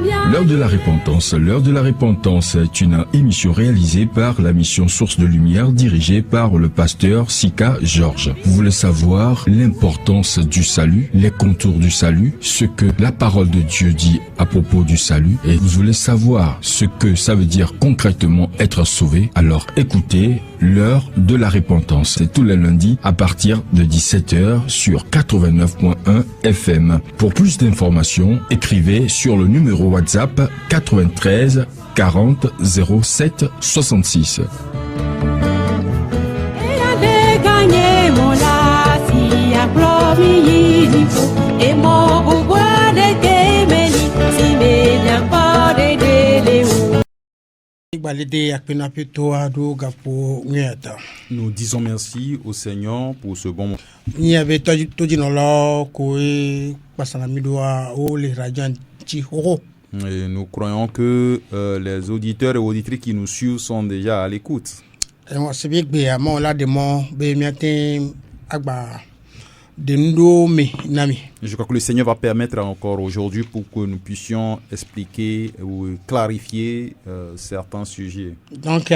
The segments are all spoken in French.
L'heure de la repentance. L'heure de la repentance est une émission réalisée par la mission Source de Lumière dirigée par le pasteur Sika Georges. Vous voulez savoir l'importance du salut, les contours du salut, ce que la parole de Dieu dit à propos du salut, et vous voulez savoir ce que ça veut dire concrètement être sauvé, alors écoutez l'heure de la repentance. C'est tous les lundis à partir de 17h sur 89.1 FM. Pour plus d'informations, écrivez sur le numéro WhatsApp 93 40 07 66. Nous disons merci au Seigneur pour ce bon moment. Et nous croyons que les auditeurs et auditrices qui nous suivent sont déjà à l'écoute. Je crois que le Seigneur va permettre encore aujourd'hui pour que nous puissions expliquer ou clarifier certains sujets. Donc,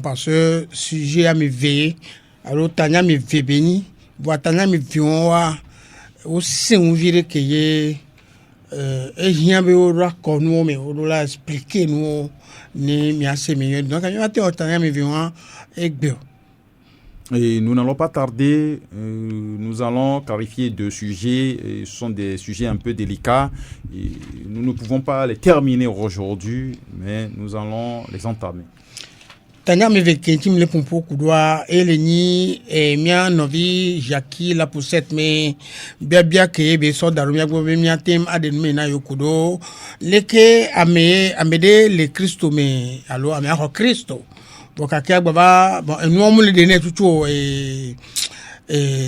parce que sujet à me veiller, alors Tania me veille, Tania me vient aussi on dirait que et rien me nous mais on l'a expliqué nous ni mi assez mieux. Donc, il y a Tania me vient et Et nous n'allons pas tarder, nous allons clarifier deux sujets, et ce sont des sujets un peu délicats, et nous ne pouvons pas les terminer aujourd'hui, mais nous allons les entamer. Tania me vekintim le pompo kudwa eleni mia novi Jackie la poussette me bia ke be so darumia go be mia tem aden me na yokudo leke amede le Christo me alo ame ho Christo. Donc akia baba bon nous on le donner tout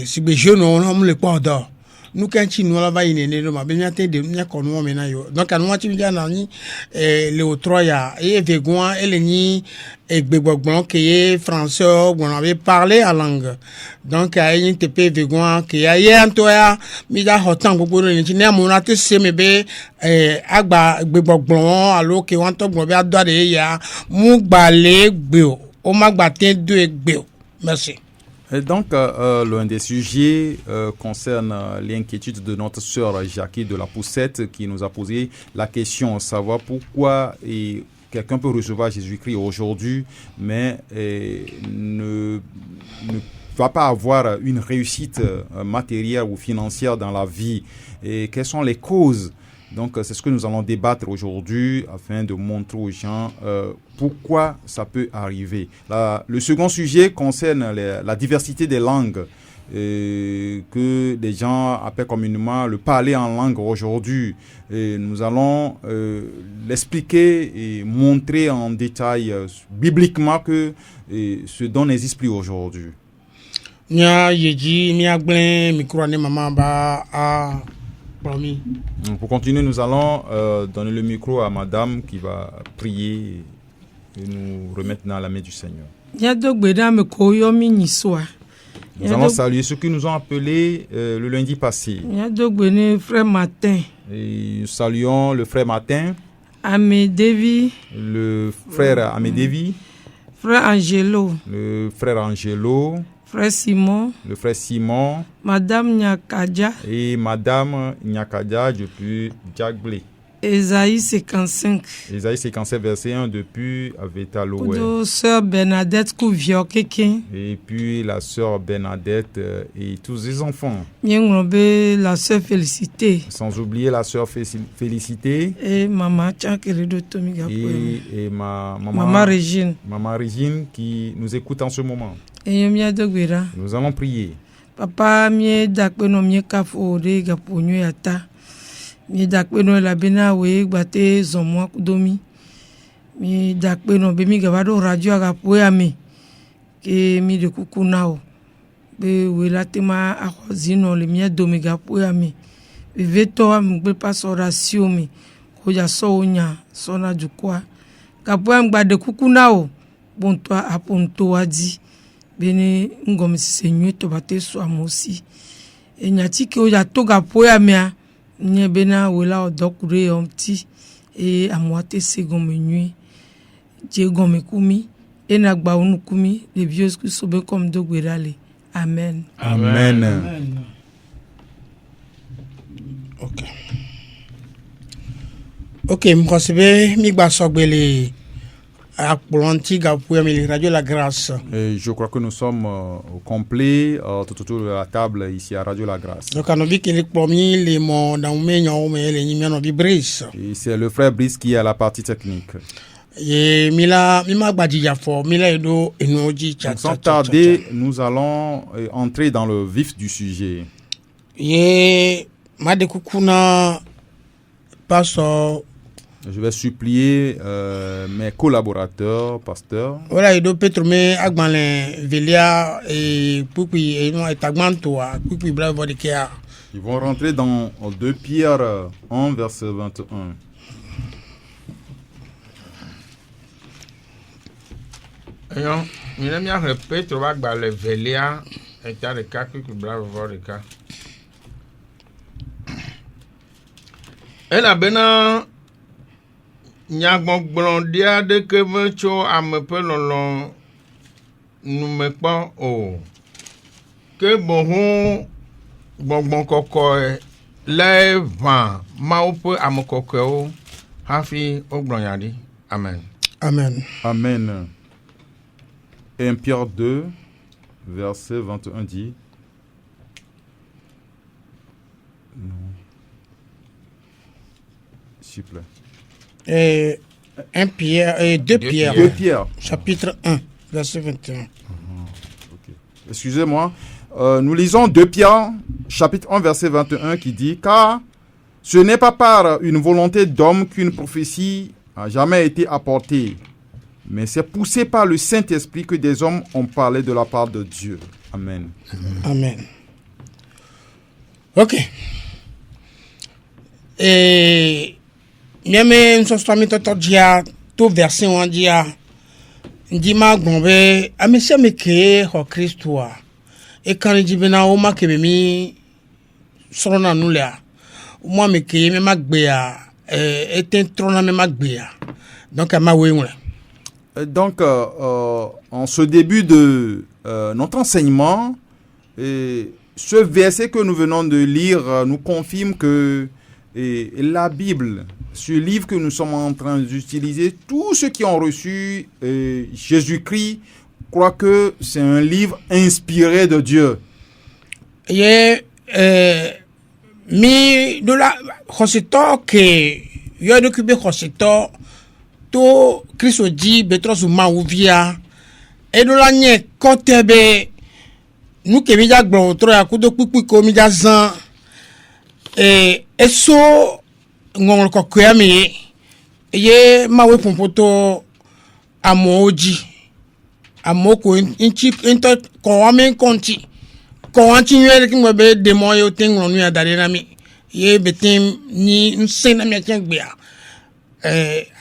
si be jeune on le porda nous quand nous la va ine no ma be nyate de nya kono me na yo donc anu ati bia na ni le otroya et vegoin eleni egbegbon ke français on avait parlé en langue donc ayi te pe vegoin ke ayi antoya mi da hotan gbogbo ni ti na mo na te se me be agba egbegbon alo ke wan to gbon be ado de ya mu gbale gbe o ma gba ten do egbe. Merci. Et donc, l'un des sujets concerne l'inquiétude de notre sœur Jackie de la Poussette qui nous a posé la question, savoir pourquoi quelqu'un peut recevoir Jésus-Christ aujourd'hui, mais ne va pas avoir une réussite matérielle ou financière dans la vie. Et quelles sont les causes? Donc, c'est ce que nous allons débattre aujourd'hui afin de montrer aux gens pourquoi ça peut arriver. Le second sujet concerne la diversité des langues que les gens appellent communément le parler en langue aujourd'hui. Et nous allons l'expliquer et montrer en détail bibliquement que ce don n'existe plus aujourd'hui. Pour continuer, nous allons donner le micro à madame qui va prier et nous remettre dans la main du Seigneur. Nous allons saluer ceux qui nous ont appelés le lundi passé. Et nous saluons le frère Martin, le frère Amédevi, le frère Angelo, le frère Simon, Madame Nyakaja et Madame Nyakaja depuis Djagblé. Ésaïe 55. Ésaïe 55 verset 1 depuis Vetaloé. Sœur Bernadette Kouviokeke. Et puis la sœur Bernadette et tous les enfants. La sœur Félicité. Sans oublier la sœur Félicité. Et maman Tchankerido Tomiga. Et maman Régine. Maman Régine qui nous écoute en ce moment. Et nous allons prier. Papa mie dakpeno mie kafo de gaponyo yata. Mi dakpeno la bena we gbate zomwa kudomi. Mi dakpeno be mi gabado radio agapoe ame. Ke mi de kukunao. Be we la tema akhozino le mi do mi gapoe ame. Be veto am gbe pas oration mi. Ko ya so onya so na jukwa. Gapoe am gbade kukunao. Bon toi aponto adi. Bene ngom senyu to bate so amosi. E nyati ke o ya to gapoe ame. nye bena wela odokure omti e amwate segome nui je gome kumi e na gba unu kumi le vieux ku sobe comme dogwerale. Amen. Amen. Ok, m'kosebe mi gba sogbele akplanti ga pour mi radio la grâce. Et je crois que nous sommes au complet tout autour de la table ici à Radio La Grâce. Donc on vit que les premiers les mots dans meño mais les numéros bi Brice. Et c'est le frère Brice qui est à la partie technique. Et mila gbadi ya fo mila edo enoji cha. Sans tarder, nous allons entrer dans le vif du sujet. Et madekukuna pastor. Je vais supplier mes collaborateurs, pasteurs. Voilà, edo Petro me agbanle velia et pupi et no etagmanto a pupi bravo de kia. Ils vont rentrer dans 2 Pierre 1 verset 21. Ayon, mine mia Petro va agbanle velia eta de ka pupi bravo de ka. Ela bena nyagbɔgblɔdia de ke me tso ame ƒe lɔlɔ nume kpɔ o ke bohun gbɔngbɔn kɔkɔe lé ʋã mawo ƒe ame kɔkɔewo hafi wogblɔ nya ɖi. Amen. Amen. Amen. 1 Pierre 2 verset 21 dit. Non. S'il vous plaît. 1 Pierre et 2 Pierre. 2 Pierre. Chapitre 1, verset 21. Okay. Excusez-moi. Nous lisons 2 Pierre, chapitre 1, verset 21 qui dit « Car ce n'est pas par une volonté d'homme qu'une prophétie a jamais été apportée, mais c'est poussé par le Saint-Esprit que des hommes ont parlé de la part de Dieu. » Amen. Amen. Ok. Et miame nsostami toto dia to verset on dia ndima gombe amese meke ho Kristo a e kan jibena o ma kebemi sorona nulia mo meke me magbe a e ten trona me magbe a donc ma wewe. Donc en ce début de notre enseignement, ce verset que nous venons de lire nous confirme que la Bible, ce livre que nous sommes en train d'utiliser, tous ceux qui ont reçu Jésus-Christ croient que c'est un livre inspiré de Dieu. Mi de la Josito que yo d'occuper Josito to Christo dit betros ma ouvia et de la nye kotebe nous que mi ja gbon tro ya kudo pipi ko mi ja zan eso ngongol ko kuyami ye mawe pompoto amoji amoko inchi into ko amen konti ko anti nyere ki mo be demo yo tengo nu ya dare na mi ye betim ni nsena mi akengbe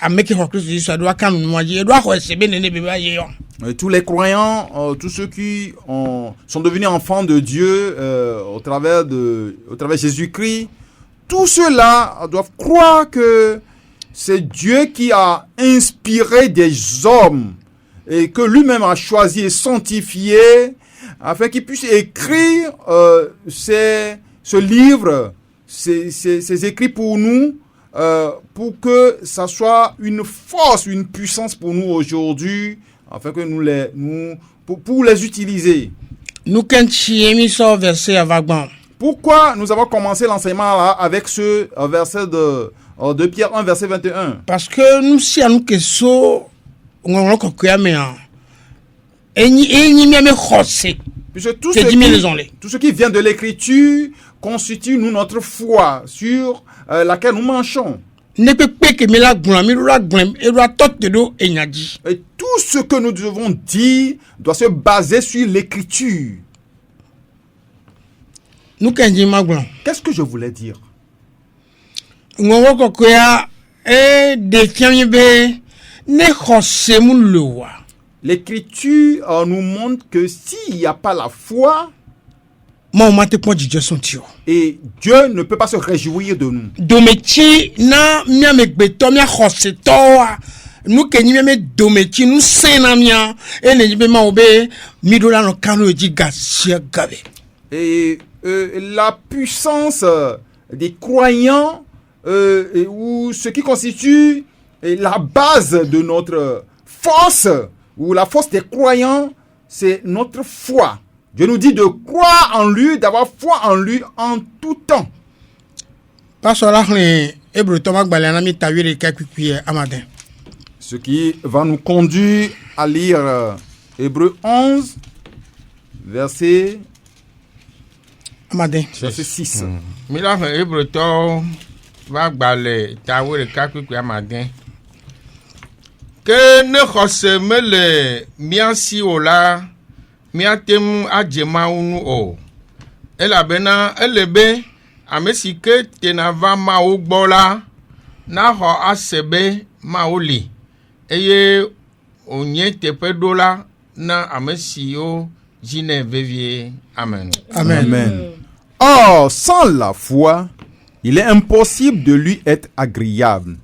ameki ho Christ Jesus do aka nu mo ye do aho sebe ne be ba ye yo. Tous les croyants, tous ceux qui sont devenus enfants de Dieu au travers Jésus-Christ, tous ceux-là doivent croire que c'est Dieu qui a inspiré des hommes et que lui-même a choisi et sanctifié afin qu'ils puissent écrire ce livre, ces écrits pour nous, pour que ça soit une force, une puissance pour nous aujourd'hui, afin que pour les utiliser. Nous quand verset avant. Pourquoi nous avons commencé l'enseignement là avec ce verset de Pierre 1 verset 21? Parce que nous si nous que so on ko kuyame an eni mi me khose. Puisque tout ce qui vient de l'écriture constitue nous notre foi sur laquelle nous marchons. Et tout ce que nous devons dire doit se baser sur l'écriture. Qu'est-ce que je voulais dire? L'écriture nous montre que s'il n'y a pas la foi, Et Dieu ne peut pas se réjouir de nous. Dometi na mia megbeto mia khosetoa nous kenyi me dometi nous sena mia ene be ma obe midola no kanu eji gasia gabe. Et la puissance des croyants ou ce qui constitue la base de notre force ou la force des croyants, c'est notre foi. Dieu nous dit de croire en lui, d'avoir foi en lui en tout temps. Ce qui va nous conduire à lire Hébreux 11, verset 6. Que ne xɔse mele mía si o la míate ŋu adze Mawu nu o elabena ele be ame si ke tena va Mawu gbɔ la naxɔ ase be Mawu li eye wònye teƒe ɖo la na ame siwo dzinɛ vevie. Amen. Amen. Or, sans la foi, il est impossible de lui être agréable.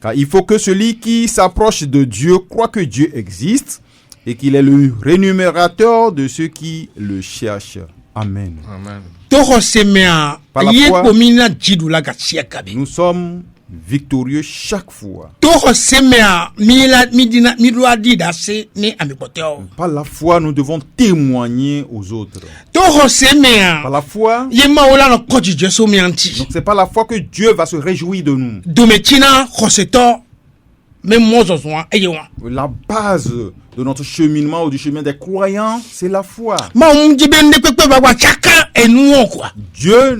Car il faut que celui qui s'approche de Dieu croit que Dieu existe et qu'il est le rémunérateur de ceux qui le cherchent. Amen. Amen. Par la foi, nous sommes victorieux chaque fois. Par la foi, nous devons témoigner aux autres. Par la foi, donc c'est par la foi que Dieu va se réjouir de nous. La base de notre cheminement ou du chemin des croyants, c'est la foi. Dieu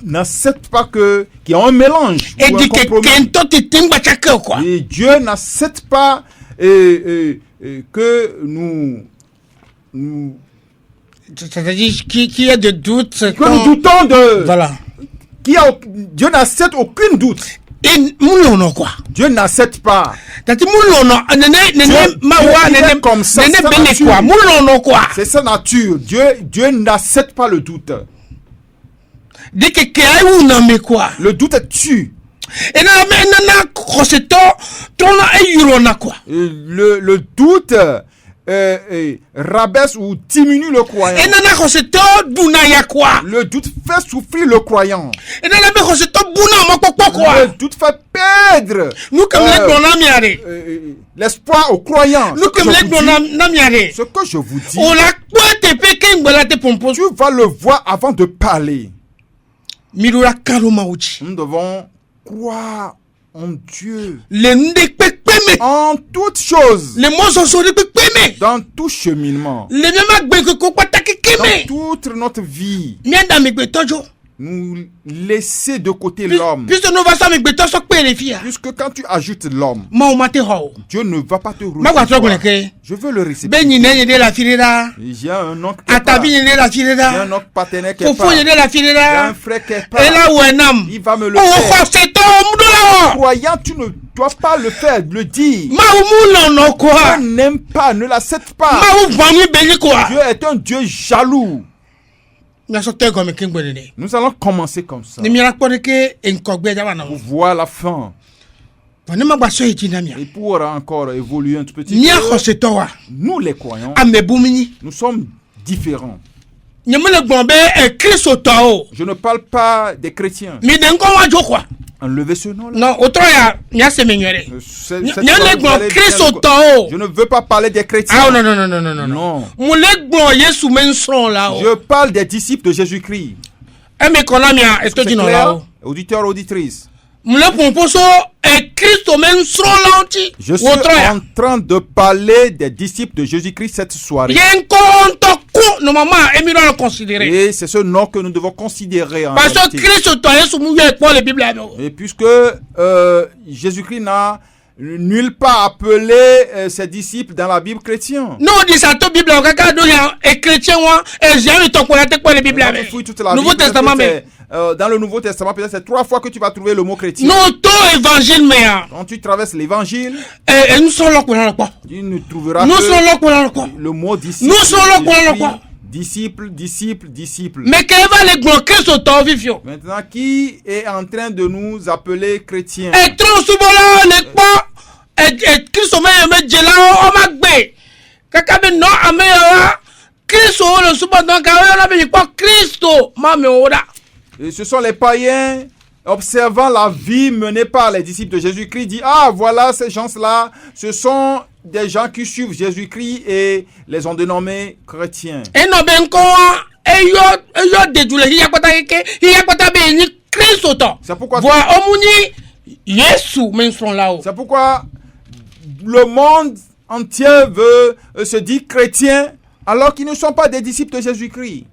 n'accepte pas qu'il y ait un mélange ou un compromis. Et Dieu n'accepte pas que nous c'est-à-dire qu'il y a de doutes. Que nous doutons de... Voilà. Dieu n'accepte aucun doute. Dieu n'accepte pas. Dieu est comme ça. C'est sa nature. Dieu n'accepte pas le doute. Le doute tue. Le doute rabaisse ou diminue le croyant. Le doute fait souffrir le croyant. Le doute fait perdre l'espoir au croyant. Ce que je vous dis, tu vas le voir avant de parler. Nous devons croire en Dieu. En toutes choses. Dans tout cheminement. Dans toute notre vie. Nous laisser de côté l'homme. Puisque quand tu ajoutes l'homme, Dieu ne va pas te recevoir. Je veux le recevoir. J'ai un oncle qui est pas. J'ai un oncle partenaire qui est pas. J'ai un frère qui est pas. Il va me le faire. Croyant, tu ne dois pas le faire, le dire. Dieu n'aime pas, ne l'accepte pas. Dieu est un Dieu jaloux. Nous allons commencer comme ça. Pour voir la fin. Et pour encore évoluer un tout petit peu, nous les croyants, nous sommes différents. Je ne parle pas des chrétiens. Enlevez ce nom-là. Non, je ne veux pas parler des chrétiens. Ah, non. Je parle des disciples de Jésus-Christ. C'est clair, auditeurs, auditrices. Je suis en train de parler des disciples de Jésus-Christ cette soirée. Et c'est ce nom que nous devons considérer en réalité. Et puisque Jésus-Christ n'a nulle part appelé ses disciples dans la Bible chrétienne. Dans le Nouveau Testament, peut-être c'est 3 fois que tu vas trouver le mot chrétien. Quand tu traverses l'évangile, tu ne trouveras que le mot disciple. disciple, disciple, disciple. Mais qu'elle va les bloquer sur ton vivio. Maintenant, qui est en train de nous appeler chrétiens? Et trop souvent là, les pas. Et Christ me dit là, on m'a gbé. Kaka be no ameya. Christ le souvent donc là mais pas Christo, mame oda. Et ce sont les païens observant la vie menée par les disciples de Jésus-Christ dit ah voilà ces gens-là, ce sont des gens qui suivent Jésus-Christ et les ont dénommés chrétiens. Et non ben ko yo dédoulé il y a pas be ni Christ autant. C'est pourquoi voir omuni Yesu men sont là-haut. C'est pourquoi le monde entier veut se dire chrétien alors qu'ils ne sont pas des disciples de Jésus-Christ.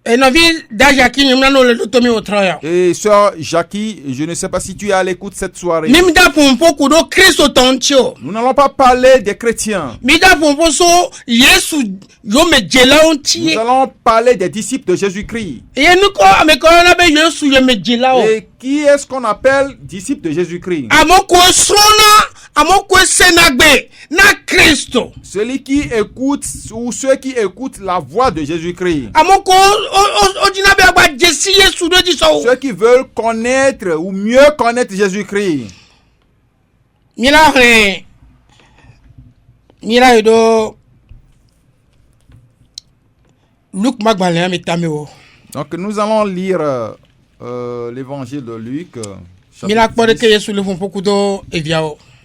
Et nos villes d'Ajaki, nous avons le tomi au travail. Et sœur Jackie, je ne sais pas si tu es à l'écoute cette soirée. Nous n'allons pas parler des chrétiens. Nous allons parler des disciples de Jésus-Christ. Et qui est-ce qu'on appelle disciples de Jésus-Christ? Celui qui écoute ou ceux qui écoutent la voix de Jésus-Christ. Ceux qui veulent connaître ou mieux connaître Jésus-Christ. Donc nous allons lire l'évangile de Luc.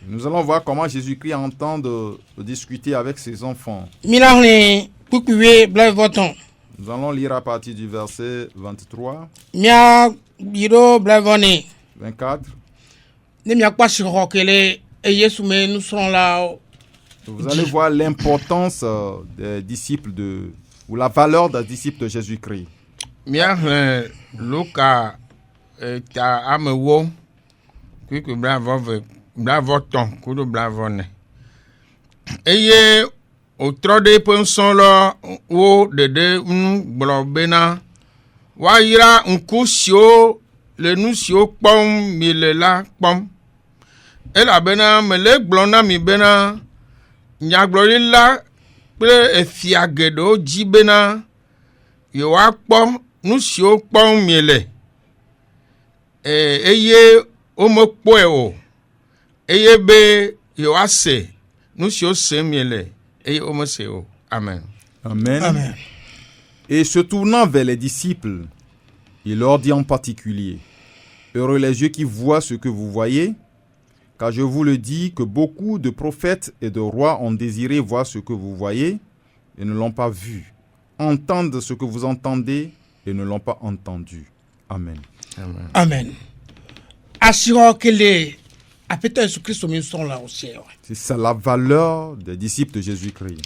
Nous allons voir comment Jésus-Christ entend de discuter avec ses enfants. Nous allons lire à partir du verset 23, 24. Vous allez voir l'importance des disciples ou la valeur des disciples de Jésus-Christ. Blavoton, kudo blavone. Eye otrode pensolo wo dede blobena. Wa yira nkusio le nusio pom milela pom. Ela bena mele blona mi bena nyaglorila pre efiagedo jibena. Yo wa pom nusio pom miele. Eye omokpoe. Amen. Amen. Amen. Et se tournant vers les disciples, il leur dit en particulier: heureux les yeux qui voient ce que vous voyez, car je vous le dis que beaucoup de prophètes et de rois ont désiré voir ce que vous voyez et ne l'ont pas vu, entendre ce que vous entendez et ne l'ont pas entendu. Amen. Amen. Amen. Assurons que les c'est ça la valeur des disciples de Jésus-Christ.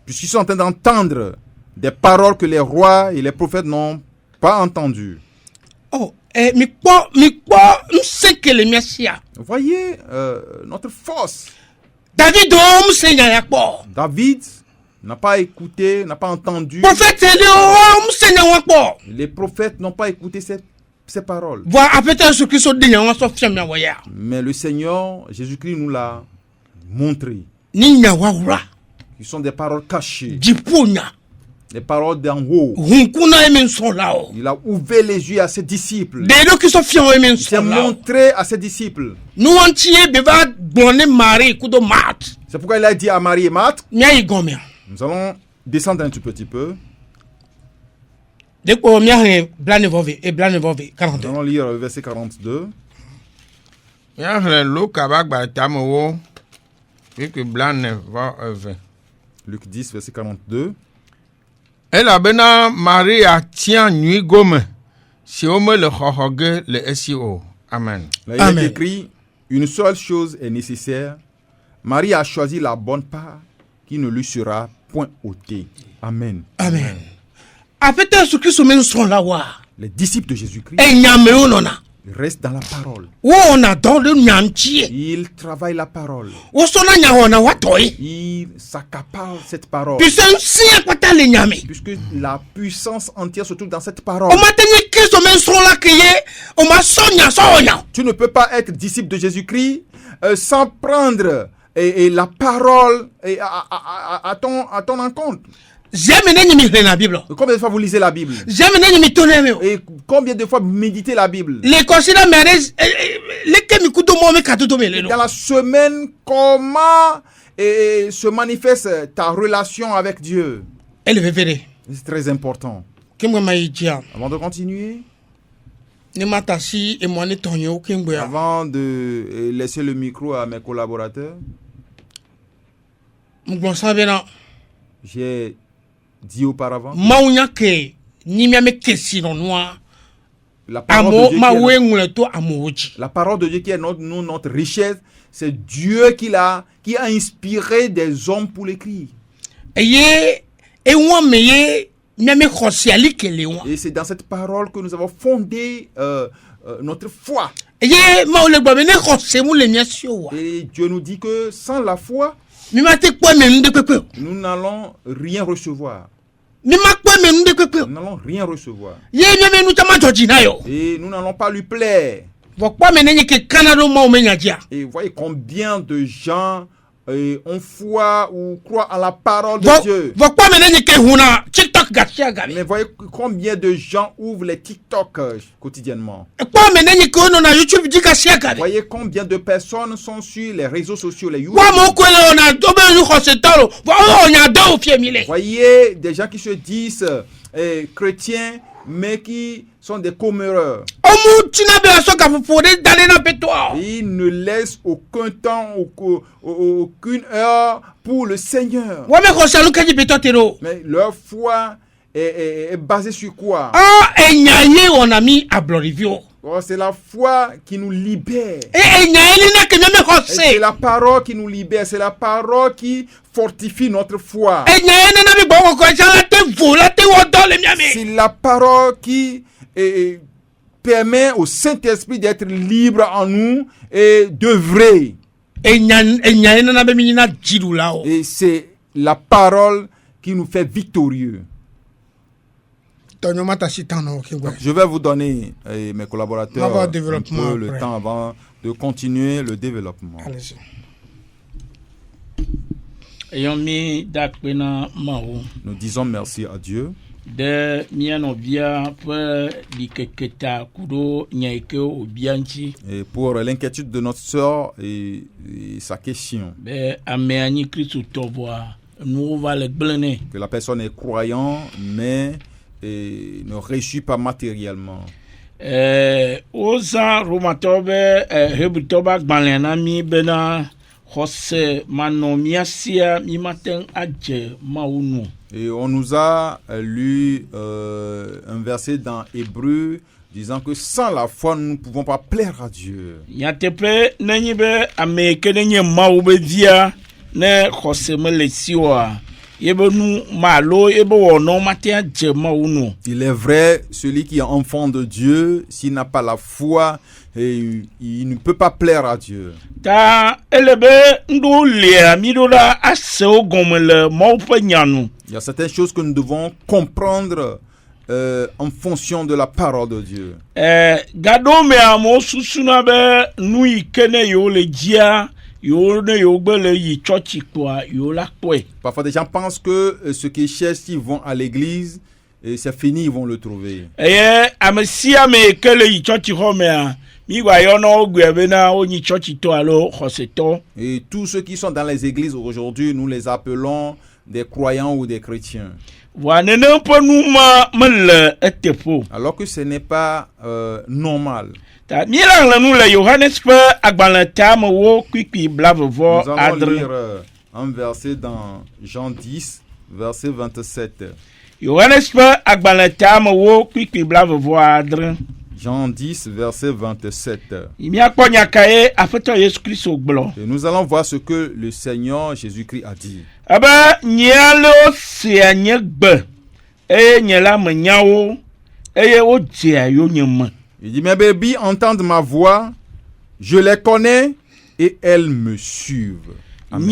Puisqu'ils sont en train d'entendre des paroles que les rois et les prophètes n'ont pas entendues. Vous voyez notre force. David n'a pas écouté, n'a pas entendu. Les prophètes n'ont pas écouté ces paroles. Mais le Seigneur, Jésus-Christ nous l'a montré. Ils sont des paroles cachées. Des paroles d'en haut. Il a ouvert les yeux à ses disciples. Il s'est montré à ses disciples. C'est pourquoi il a dit à Marie et Marthe. Nous allons descendre un tout petit peu. Nous allons lire le verset 42. Luc 10, verset 42. Elle a bena Maria tient nuit gomme. Si on me le hohoge le SEO. Amen. Là, il est écrit: une seule chose est nécessaire. Marie a choisi la bonne part qui ne lui sera point ôté. Amen. Amen. Les disciples de Jésus-Christ, ils restent dans la parole. Ils travaillent la parole. Ils s'accaparent cette parole. Puisque la puissance entière se trouve dans cette parole. Tu ne peux pas être disciple de Jésus-Christ sans prendre la parole à ton encontre. Combien de fois vous lisez la Bible? Et combien de fois vous méditez la Bible? Dans la semaine, comment se manifeste ta relation avec Dieu? C'est très important. Avant de continuer, avant de laisser le micro à mes collaborateurs, j'ai dit auparavant, la parole de Dieu qui est notre richesse, c'est Dieu qui a inspiré des hommes pour l'écrire. Et c'est dans cette parole que nous avons fondé notre foi. Et Dieu nous dit que sans la foi, nous n'allons rien recevoir. Nous n'allons rien recevoir. Et nous n'allons pas lui plaire. Et voyez combien de gens ont foi ou croient à la parole de Dieu. Mais voyez combien de gens ouvrent les TikTok quotidiennement. Voyez combien de personnes sont sur les réseaux sociaux, les YouTube. Voyez des gens qui se disent chrétiens mais qui sont des comméreurs. Ils ne laissent aucun temps, aucune heure pour le Seigneur. Mais leur foi est basée sur quoi? C'est la foi qui nous libère. C'est la parole qui nous libère. C'est la parole qui fortifie notre foi. C'est la parole qui permet au Saint-Esprit d'être libre en nous et d'œuvrer. Et c'est la parole qui nous fait victorieux. Je vais vous donner, mes collaborateurs, un peu le temps avant de continuer le développement. Nous disons merci à Dieu. Et pour l'inquiétude de notre sœur et sa question. Que la personne est croyante, mais ne réussit pas matériellement. Et on nous a lu un verset dans Hébreu disant que sans la foi nous ne pouvons pas plaire à Dieu. Il est vrai, celui qui est enfant de Dieu, s'il n'a pas la foi, il ne peut pas plaire à Dieu. Il y a certaines choses que nous devons comprendre en fonction de la parole de Dieu. Parfois, des gens pensent que ce qu'ils cherchent, s'ils vont à l'église, et c'est fini, ils vont le trouver. Et tous ceux qui sont dans les églises aujourd'hui, nous les appelons des croyants ou des chrétiens. Alors que ce n'est pas normal. Nous allons lire un verset dans Jean 10, verset 27. Jean 10, verset 27. Et nous allons voir ce que le Seigneur Jésus-Christ a dit. Il dit, mes brebis entendent ma voix, je les connais et elles me suivent. Amen.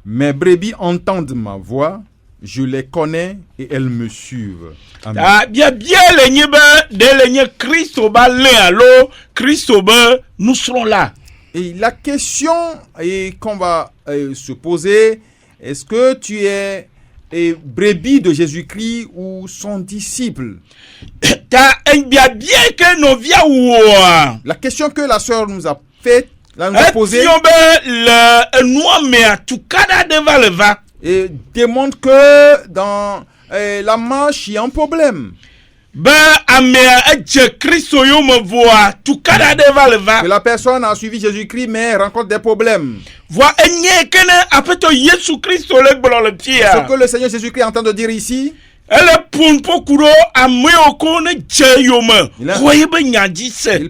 Mes brebis entendent ma voix, je les connais et elles me suivent. Amen. Bien le nyebe de le nye Christo ba le alo Christo ba nous serons là. Et la question qu'on va se poser, est-ce que tu es brebis de Jésus-Christ ou son disciple? La question que la sœur nous a faite, nous a posée, et démontre que dans la marche, il y a un problème. Que la personne a suivi Jésus-Christ mais rencontre des problèmes. Ce que le Seigneur Jésus-Christ est en train de dire ici, il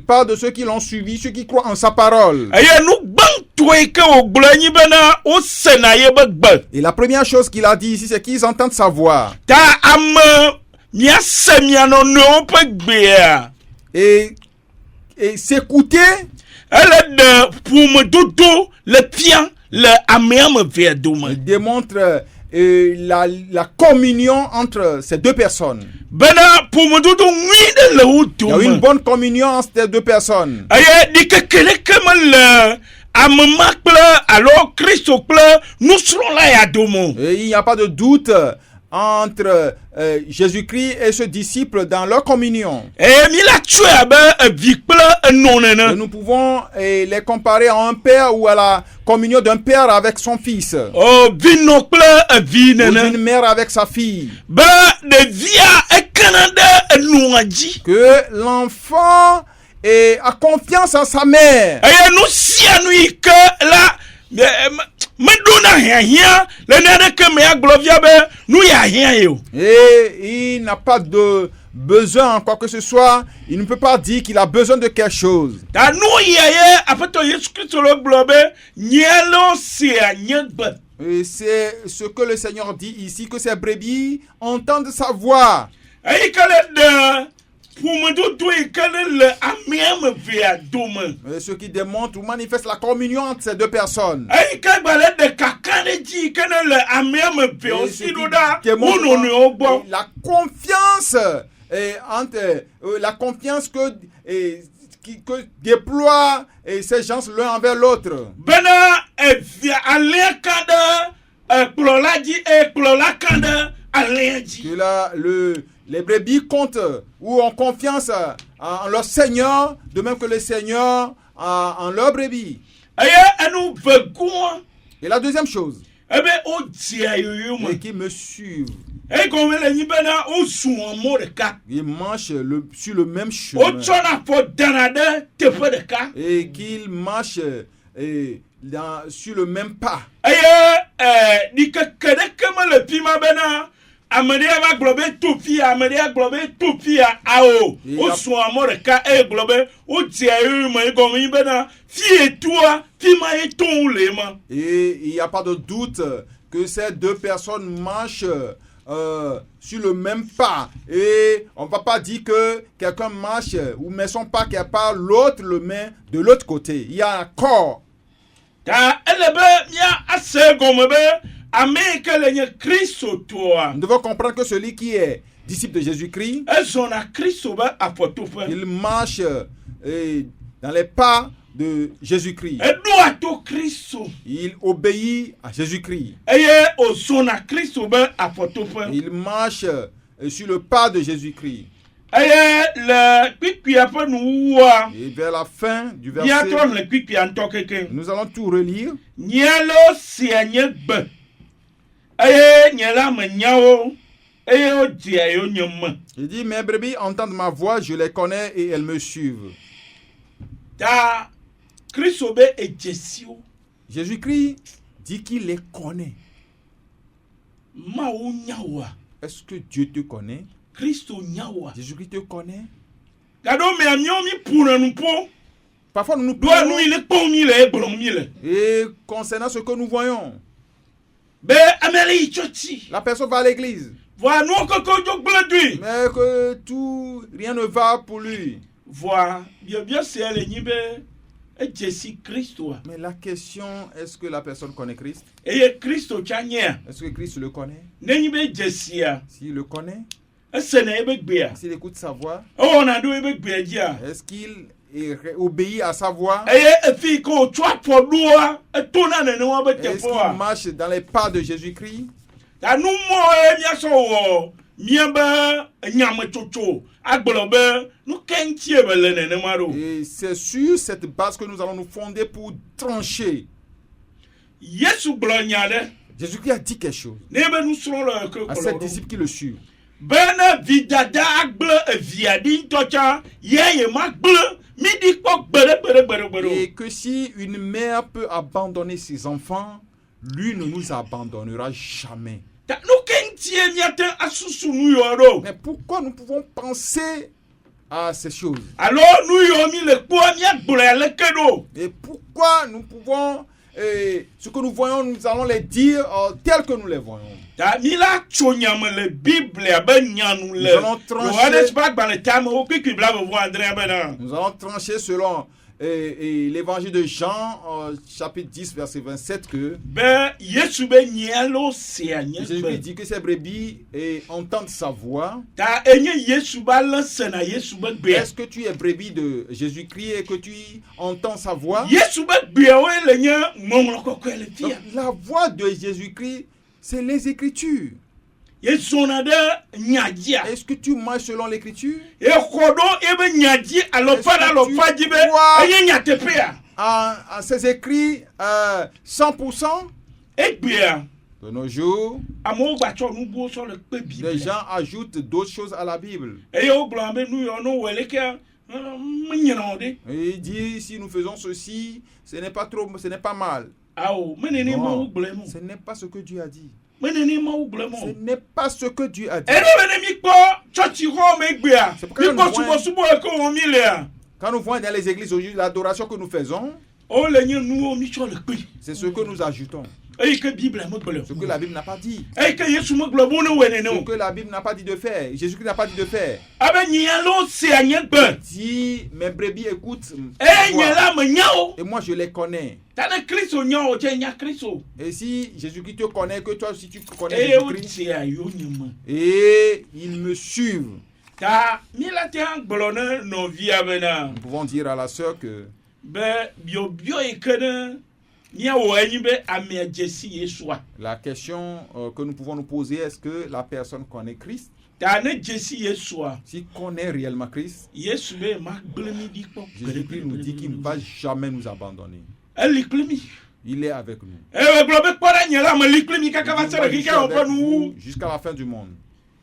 parle de ceux qui l'ont suivi, ceux qui croient en sa parole. Et la première chose qu'il a dit ici, c'est qu'ils entendent sa voix. Et s'écouter, il démontre la communion entre ces deux personnes. Il y a une bonne communion entre ces deux personnes. Et il n'y a pas de doute entre Jésus-Christ et ce disciple dans leur communion. Et nous pouvons les comparer à un père ou à la communion d'un père avec son fils. Ou d'une mère avec sa fille. Que l'enfant a confiance en sa mère. Et il n'a pas de besoin en quoi que ce soit. Il ne peut pas dire qu'il a besoin de quelque chose. Et c'est ce que le Seigneur dit ici, que ces brebis entendent sa voix. Ce qui démontre ou manifeste la communion entre ces deux personnes. La confiance la confiance que déploient ces gens l'un envers l'autre. Que les brebis comptent ou ont confiance en leur Seigneur, de même que le Seigneur en leur brebis. Et la deuxième chose, et qui me suivent. Ils marchent sur le même chemin. Et qu'ils marchent sur le même pas. Et il n'y a pas de doute que ces deux personnes marchent sur le même pas. Et on ne va pas dire que quelqu'un marche ou met son pas quelque part, l'autre le met de l'autre côté. Il y a un corps. Nous devons comprendre que celui qui est disciple de Jésus-Christ, il marche dans les pas de Jésus-Christ. Il obéit à Jésus-Christ. Il marche sur le pas de Jésus-Christ. Et vers la fin du verset, nous allons tout relire. Il dit, mes brebis entendent ma voix, je les connais et elles me suivent. Jésus-Christ dit qu'il les connaît. Est-ce que Dieu te connaît? Jésus-Christ te connaît? Parfois nous nous plaignons. Et concernant ce que nous voyons, la personne va à l'église, mais que rien ne va pour lui. ejesi Kristo Mais la question, est-ce que la personne connaît Christ? eye Kristo chanye Est-ce que Christ le connaît? nenyi be jesia S'il le connaît, esene ebe gbea s'il écoute sa voix, o na do ebe gbea dia est-ce qu'il obéit à sa voix? eye efi ko twa podoa etona nene wa be Est-ce tefoa qu'il marche dans les pas de Jésus-Christ? ta nu mo mia so wo mia ba nyame toto agbolo be nu kentie be le nene maro Et c'est sur cette base que nous allons nous fonder pour trancher. Yesu glonya de Jésus-Christ a dit quelque chose ne be nu sro le ko à ses disciples qui le suivent. bena vidada agble eviadi ntocha yeye magble midi ko gbere. Et que si une mère peut abandonner ses enfants, lui ne nous abandonnera jamais. Ta nu kentie miate asusu nu yoro Mais pourquoi nous pouvons penser à ces choses? alors nu yo mi le po mi agble le kedo Et pourquoi nous pouvons, ce que nous voyons, nous allons les dire tels que nous les voyons. ta mi la chonya me le bible abe nyanu le Nous allons trancher. Johannes ba gba le tame o kiki bla bo andre abena Nous allons trancher selon l'évangile de Jean, chapitre 10, verset 27, que be Yesu be nyalo se anye Jésus dit que ces brebis entendent sa voix. ta enye Yesu ba lanse na Yesu be gbe Est-ce que tu es brebis de Jésus-Christ et que tu entends sa voix? Yesu be gbe o le nye momlo kokko le Donc, fia la voix de Jésus-Christ, c'est les Écritures. Yesu na de nyajia Est-ce que tu marches selon l'Écriture? e kodo e be nyaji alofada Est-ce que tu alofaji be crois enye nyatepea À ces écrits 100%? e gbea De nos jours, amo gba cho nu bo so le pe les bible gens ajoutent d'autres choses à la Bible. e yo glo be nu yo no wele ke mnyino de Et il dit, si nous faisons ceci, ce n'est pas trop, ce n'est pas mal. awo menene ma Non, wo gble mo ce n'est pas ce que Dieu a dit. menene ma wo gble Ce mo n'est pas ce que Dieu a dit. ere bene mi kpo church ho me gbea C'est pourquoi mi ko nous voyons- subo e ko won mi le a Quand nous voyons dans les églises aujourd'hui l'adoration que nous faisons, o le nye nu o mi cho le pe c'est ce que nous ajoutons. e ke bible mo gble Ce que la Bible n'a pas dit. e ke Yesu mo gble bo no wene Ce no que la Bible n'a pas dit de faire. Jésus-Christ n'a pas dit de faire. abe nyalo se anye gbe Si mes brebis écoutent e ma voix, nyala me nyao et moi je les connais. tane Kristo nyao je nya Kristo Et si Jésus-Christ te connaît, que toi aussi tu connais e o Jésus-Christ, ti ayo nyama et ils me suivent, ta mi la te an gble ne no via bena nous pouvons dire à la sœur que be bio e kene nya wo anyi be ame jesi Yesua la question que nous pouvons nous poser, est-ce que la personne connaît Christ? ta ne jesi Yesua S'il connaît réellement Christ, Yesu be ma gble mi di kpo Jésus-Christ nous dit qu'il ne va jamais nous abandonner. eli klimi Il est avec nous. e glo be kpora nyela ma li klimi kaka Il va va sere rester kika o avec pa nu vous jusqu'à la fin du monde.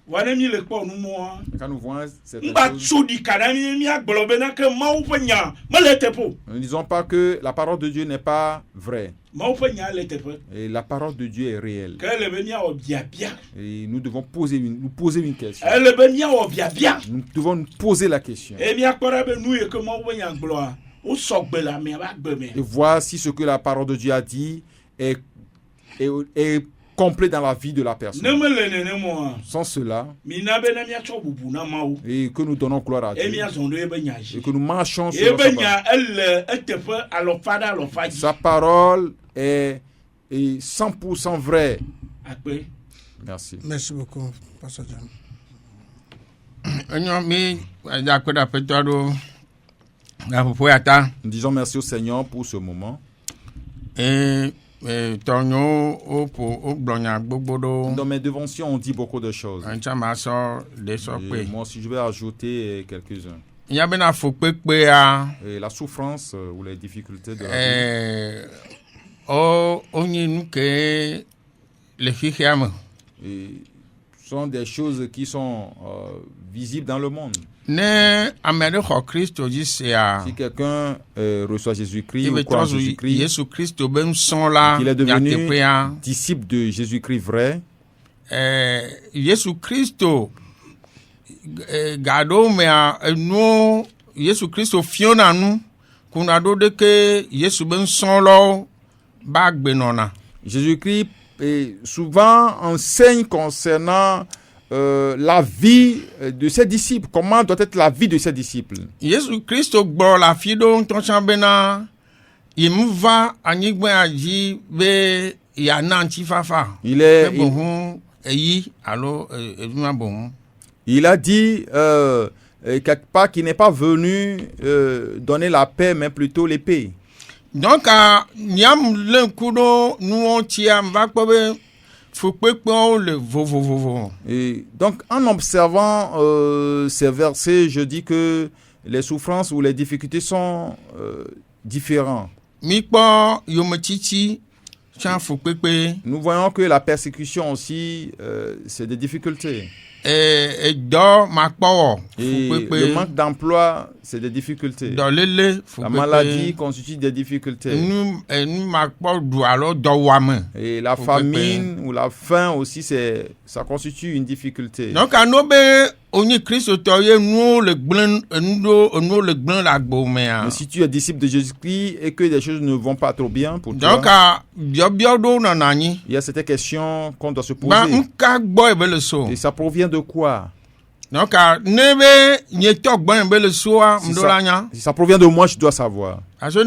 wane mi le kpo nu mo Et quand nous voyons certaines ngba choses, tsodi kana mi aglo be na ke ma wo nya ma le tepo nous ne disons pas que la parole de Dieu n'est pas vraie. ma wo nya le tepo Et la parole de Dieu est réelle. ke le be nya o bia bia Et nous devons poser une question. le be nya o bia bia Nous devons nous poser la question. e mi akpora be nu e ke ma wo nya glo a o so gbe la me ba gbe me Et voir si ce que la parole de Dieu a dit est complet dans la vie de la ne personne. me le nene mo Sans cela, mi na be na mi acho bubu na ma wo et que nous donnons gloire à e mi Dieu, azondo e be nya ji et que nous marchons e sur be sa parole. nya ele etefe alofada alofaji Sa parole est 100% vraie. akpe Merci. Merci beaucoup, Pastor John. enyo mi ajakura petoro na popo ata Nous disons merci au Seigneur pour ce moment. tonyo opo ogbonya gbogbodo Dans mes déventions, on dit beaucoup de choses. anchama so de so Et pe moi aussi, je vais ajouter quelques-uns. ya be na fo pepe a Et la souffrance ou les difficultés de la vie. o onye nuke le hihiam Et sont des choses qui sont visibles dans le monde. ne amere ho Kristo ji se a Si quelqu'un reçoit Jésus-Christ ou ibe croit en tozu Jésus-Christ, Yesu Kristo be nson la qu'il est devenu ya disciple de Jésus-Christ vrai, Yesu Kristo gado me a enu Yesu Kristo fiona nu kuna do de ke Yesu be nson lo ba gbe nona Jésus-Christ souvent enseigne concernant la vie de ses disciples. Comment doit être la vie de ses disciples? Yesu Kristo gbo la fi do ton chambena il me va anyigba aji be ya nanti fafa. Il est il a dit quelque part qu'il n'est pas venu donner la paix mais plutôt l'épée. Donc nyam le kudo nous tiam va kobe le vo. Et donc en observant ces versets, je dis que les souffrances ou les difficultés sont différents. Nous voyons que la persécution aussi, c'est des difficultés. Et le manque d'emploi, c'est des difficultés. La maladie constitue des difficultés. Et la famine ou la faim aussi, ça constitue une difficulté. Donc, mais si tu es disciple de Jésus-Christ et que des choses ne vont pas trop bien pour toi, il y a cette question qu'on doit se poser. Et ça provient de quoi? Donc, si ça provient de moi, je dois savoir. Si je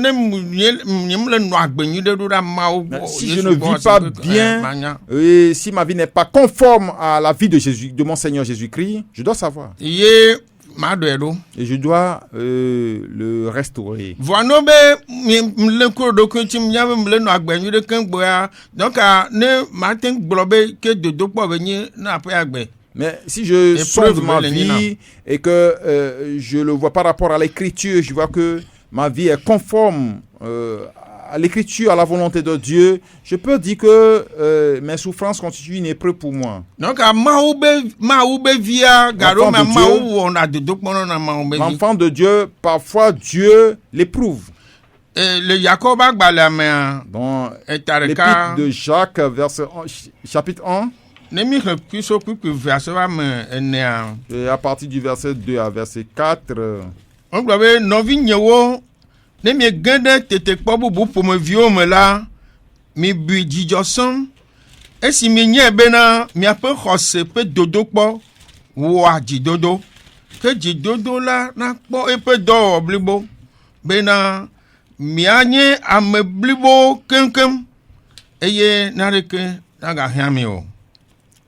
ne vis pas bien, et si ma vie n'est pas conforme à la vie de mon Seigneur Jésus-Christ, je dois savoir. Et je dois le restaurer. Mais si je sonde ma vie et que je le vois par rapport à l'écriture, je vois que ma vie est conforme à l'écriture, à la volonté de Dieu, je peux dire que mes souffrances constituent une épreuve pour moi. Donc, l'enfant de Dieu, parfois Dieu l'éprouve. Le Jacob dans l'épître de Jacques, chapitre 1, et à partir du verset 2 à verset 4,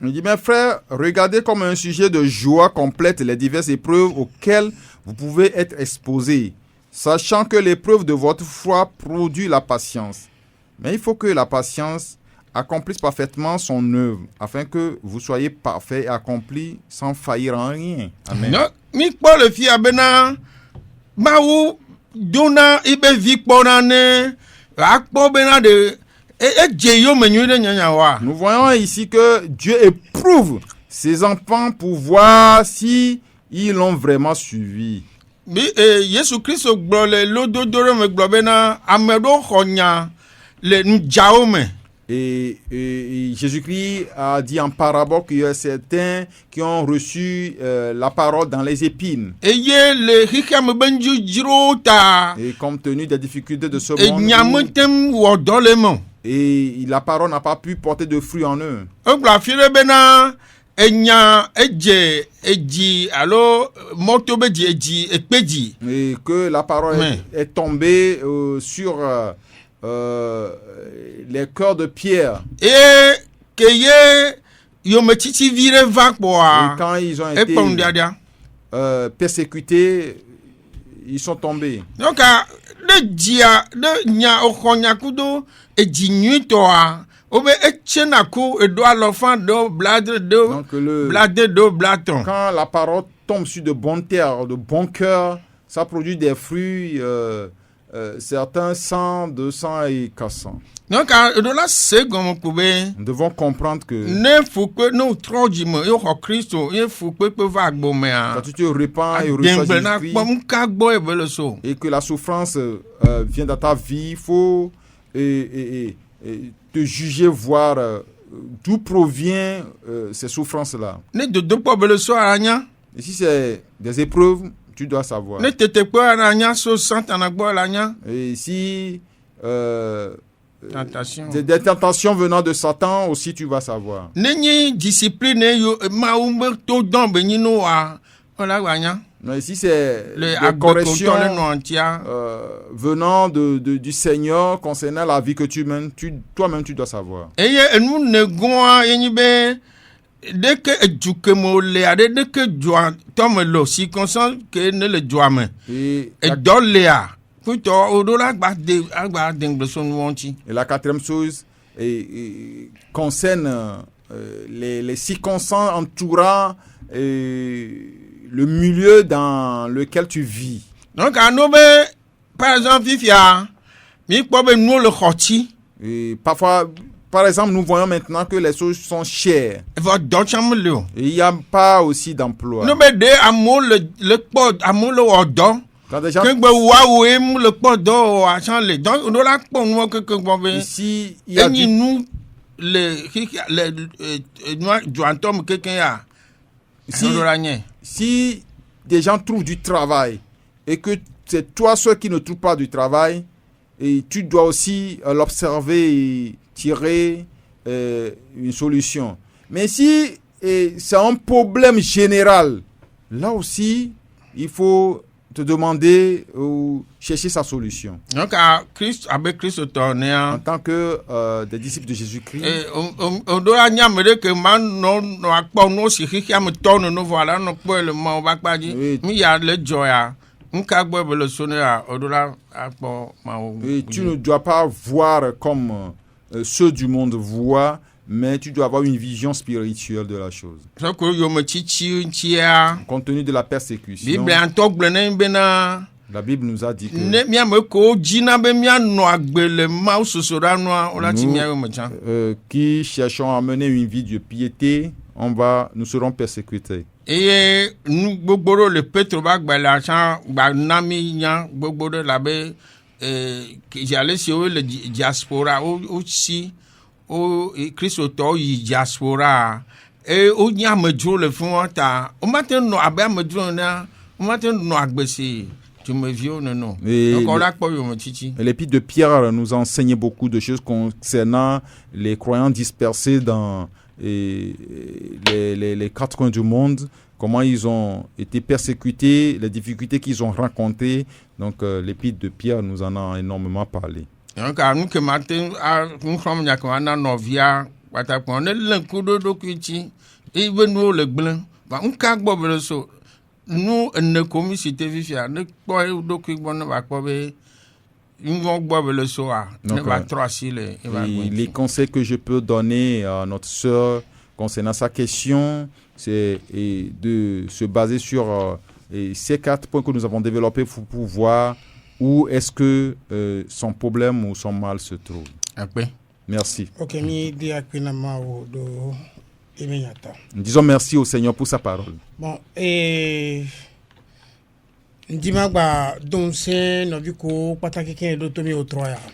il dit, mes frères, regardez comme un sujet de joie complète les diverses épreuves auxquelles vous pouvez être exposés, sachant que l'épreuve de votre foi produit la patience. Mais il faut que la patience accomplisse parfaitement son œuvre, afin que vous soyez parfaits et accomplis sans faillir en rien. Amen. Nous voyons ici que Dieu éprouve ses enfants pour voir si ils l'ont vraiment suivi. Et Jésus-Christ a dit en parabole qu'il y a certains qui ont reçu la parole dans les épines. Et compte tenu des difficultés de ce monde, et la parole n'a pas pu porter de fruits en eux. Et que la parole est tombée sur les cœurs de pierre. Et quand ils ont été persécutés, ils sont tombés. Donc, quand la parole tombe sur de bonnes terres, de bons cœurs, ça produit des fruits, certains 100, 200 et 400. Donc, nous devons comprendre que quand tu te répands et reçois Jésus-Christ et que la souffrance vient dans ta vie, il faut te juger, voir d'où provient ces souffrances-là. Et si c'est des épreuves, tu dois savoir. Et si des tentations venant de Satan aussi, tu vas savoir. Mais si c'est les des corrections venant venant du Seigneur concernant la vie que tu mènes, toi-même tu dois savoir. Et nous ne goin yenibe dès que djukemo le ade dès que joa tom lo si consent que ne le joame Et doléa puto odola gba de son wonti. Et la quatrième chose concerne les circonstances entourant le milieu dans lequel tu vis. Donc à nous par exemple vivia mi pobe nous le khoti Et parfois, par exemple, nous voyons maintenant que les choses sont chères. va dochamlo. Et il n'y a pas aussi d'emploi. Nous de amour le pod amour le odo. Quand des gens Que gbe wawe mu le podo a chanle. Donc on la pon nous que bobe. ici, il y a Et nous les nous joantom quelqu'un a. si des gens trouvent du travail et que c'est toi seul qui ne trouve pas du travail, et tu dois aussi l'observer et tirer une solution. Mais si c'est un problème général, là aussi, il faut te demander ou chercher sa solution. Donc à Christ avec Christ tourné En tant que des disciples de Jésus-Christ, on doit nyamere que man no akpo no si hihia me tourne no voilà no po le mo ba pa di mi ya le joya nka gbo be le sonne a odola akpo ma o. et tu ne dois pas voir comme ceux du monde voient, mais tu dois avoir une vision spirituelle de la chose. So ko yo me chichi ntia Compte tenu de la persécution, Bible antogble na bena la Bible nous a dit que ne mi am ko jina be mi anu agbele ma usosora no o lati mi ayo me chan. Qui cherchons à mener une vie de piété, nous serons persécutés. Et nous gbogbo le Petro ba gbele chan gba nami nya gbogbo la be j'allais sur le diaspora aussi au Christ to yi diaspora et o nya medro le fun ta o matin no abe medro na o matin no agbesi tu me viens non donc on l'a pas eu mon chichi. L'épître de Pierre nous a enseigné beaucoup de choses concernant les croyants dispersés dans les quatre coins du monde, comment ils ont été persécutés, les difficultés qu'ils ont rencontrées. Donc l'épître de Pierre nous en a énormément parlé. Donc nous que matin nous sommes ya ko na novia pata ko ne lenkudo dokuti e benu le gblin ba nka gbo bele so nous ne commisité vifia ne po doku gbo na ba ko be nous gbo bele so a ne ba trois si le les conseils que je peux donner à notre sœur concernant sa question, c'est de se baser sur ces 4 points que nous avons développés pour voir où est-ce que son problème ou son mal se trouve. Merci. Disons merci au Seigneur pour sa parole. Bon,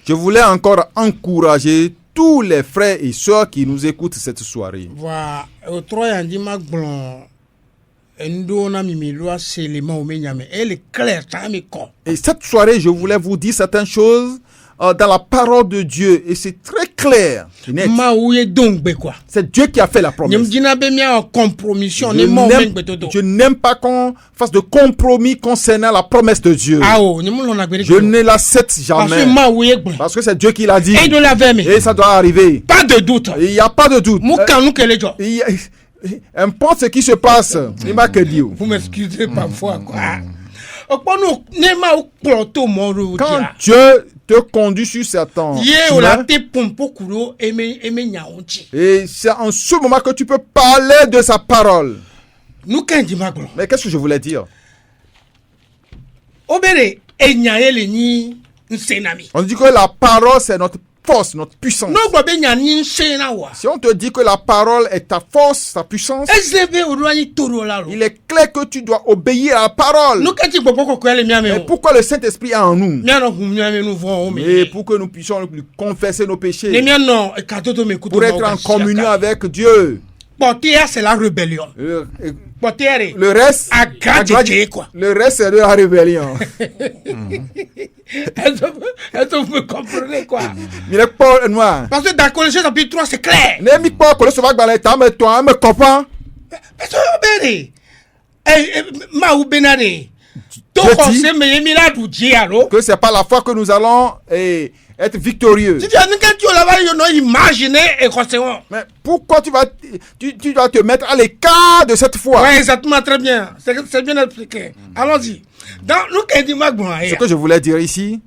je voulais encore encourager tous les frères et sœurs qui nous écoutent cette soirée. Et cette soirée, je voulais vous dire certaines choses dans la parole de Dieu. Et c'est très clair. C'est Dieu qui a fait la promesse. Je n'aime pas qu'on fasse de compromis concernant la promesse de Dieu. Je ne l'accepte jamais. Parce que c'est Dieu qui l'a dit. Et ça doit arriver. Pas de doute. Il n'y a pas de doute. Importe ce qui se passe, il m'a que dit. Vous m'excusez parfois, quoi. Quand Dieu te conduit sur certains chemins, et c'est en ce moment que tu peux parler de sa parole. Mais qu'est-ce que je voulais dire? On dit que la parole, c'est notre force, notre puissance. Si on te dit que la parole est ta force, ta puissance, il est clair que tu dois obéir à la parole. Mais pourquoi le Saint-Esprit est en nous? Et pour que nous puissions lui confesser nos péchés, pour être en communion avec Dieu. C'est la rébellion. Le reste, le reste, c'est de la rébellion. Est-ce que vous me comprenez, quoi? Il est pas noir. Parce que dans Colossiens chapitre 3, c'est clair. Ma ou benare. Que c'est par la foi que nous allons être victorieux. Mais pourquoi tu dois te mettre à l'écart de cette foi? Oui, exactement, très bien. C'est bien expliqué. Allons-y. Ce que je voulais dire ici,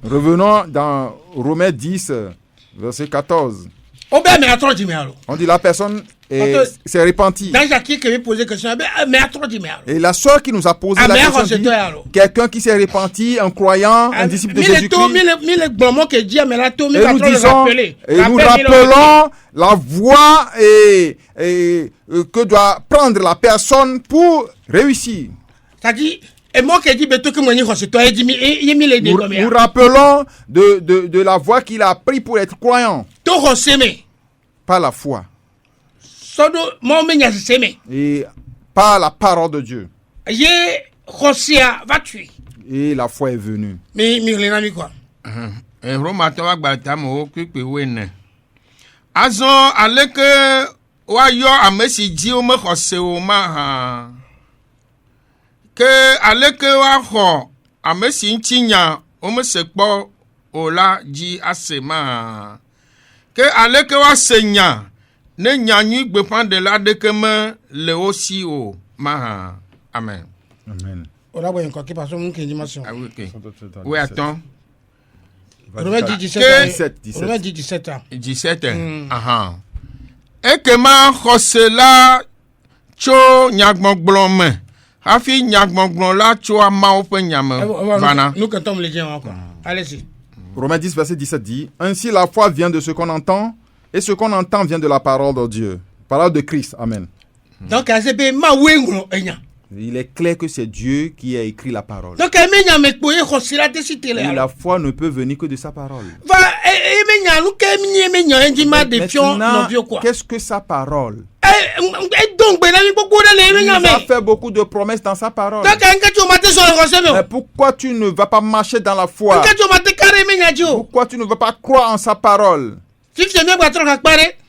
revenons dans Romains 10, verset 14. On dit la personne s'est repentie. Et la soeur qui nous a posé la question dit, quelqu'un qui s'est repenti, un croyant, un disciple de Jésus-Christ. Et nous rappelons la voie que doit prendre la personne pour réussir. Nous rappelons de la voie qu'il a pris pour être croyant. Par la foi. Et par la parole de Dieu. Et la foi est venue. Que aleke wa xɔ ame si ŋuti nya wome se kpɔ o la dzi ase ma ke aleke wa se nya ne nyanyui gbeƒãɖela ɖeke me le wo si o ma amen. Amen. Oui, attends. Romains 17. Ekema xɔse la tso nyagbɔgblɔ me. Hafi nyagbɔgblɔ la tso amawo ƒe nyame vana. Nous cantons les gens encore. Allez-y. Romains 10, verset 17 dit, ainsi la foi vient de ce qu'on entend, et ce qu'on entend vient de la parole de Dieu. Parole de Christ. Amen. Donc, il est clair que c'est Dieu qui a écrit la parole. Donc, et la foi ne peut venir que de sa parole. Maintenant, qu'est-ce que sa parole? Il a fait beaucoup de promesses dans sa parole. Mais pourquoi tu ne vas pas marcher dans la foi? Pourquoi tu ne vas pas croire en sa parole?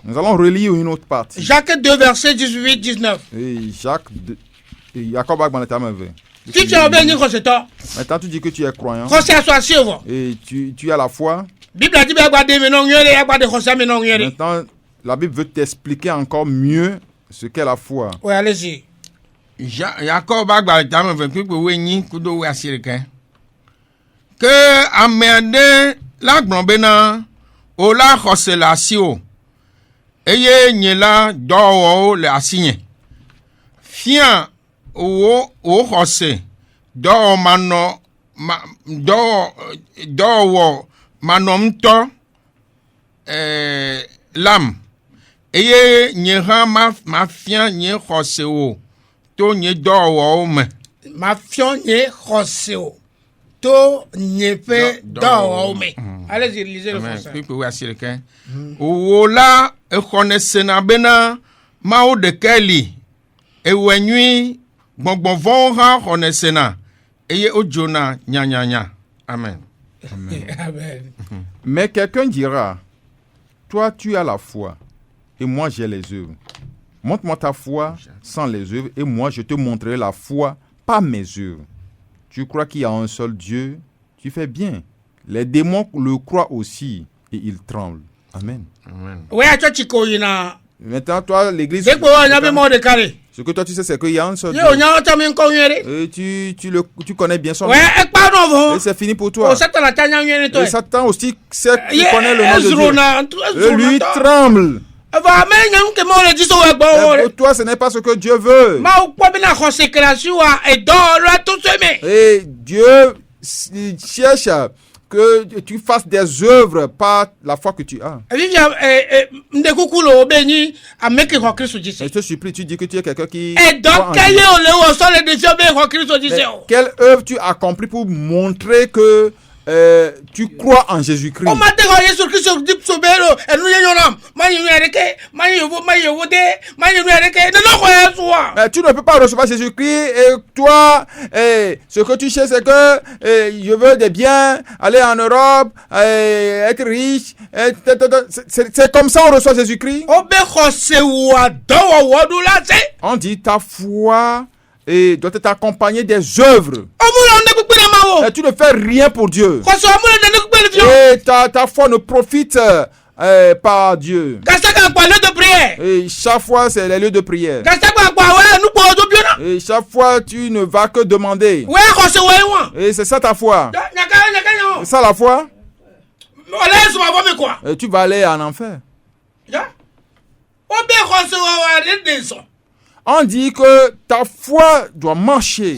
Nous allons relire une autre partie. Jacques 2, verset 18-19. Et Jacob Maintenant tu dis que tu es croyant. Et tu as la foi. Maintenant, la Bible veut t'expliquer encore mieux ce qu'est la foi. Oui, allez-y. Jacob que amende la gblɔbena o la xɔse le asi o eye nye la dɔwɔwo le asi nye fia wo xɔse dɔwɔ manɔmtɔ lam eye nye hã ma fia nye xɔse o to nye dɔwɔwo me. Ma fia nye xɔse o to nye ƒe dɔwɔwo me. Allez-y, lisez le français. Wo la exɔne sena bena mawo ɖeke li ewɔe nyui gbɔgbɔvɔwo hã xɔne sena eye wodzona nyanyanya. Amen. Amen. Mais quelqu'un dira, toi tu as la foi et moi j'ai les œuvres. Montre-moi ta foi sans les œuvres et moi je te montrerai la foi par mes œuvres. Tu crois qu'il y a un seul Dieu, tu fais bien. Les démons le croient aussi et ils tremblent. Amen. Maintenant, toi, l'église, ce que toi tu sais, c'est qu'il y a un seul Dieu. Et tu connais bien son nom. Et c'est fini pour toi. Et Satan aussi sait qu'il connaît le nom de Dieu. Et lui tremble. Pour toi, ce n'est pas ce que Dieu veut. Et Dieu cherche que tu fasses des œuvres par la foi que tu as. Et je te supplie, tu dis que tu es quelqu'un qui... Quelle œuvre tu as accomplie pour montrer que tu crois en Jésus-Christ. O mate ko Yesu Kristo dip sobero enu ye yonam ma yin ereke ma yin wode ma yin ereke ne no ko Yesu. Tu ne peux pas recevoir Jésus-Christ et toi, ce que tu sais, c'est que je veux des biens, aller en Europe, être riche. C'est comme ça on reçoit Jésus-Christ. On dit ta foi doit être accompagnée des œuvres. Et tu ne fais rien pour Dieu. Et ta foi ne profite pas Dieu. Et chaque fois, c'est les lieux de prière. Et chaque fois, tu ne vas que demander. Et c'est ça ta foi. C'est ça la foi. Et tu vas aller en enfer. On dit que ta foi doit marcher.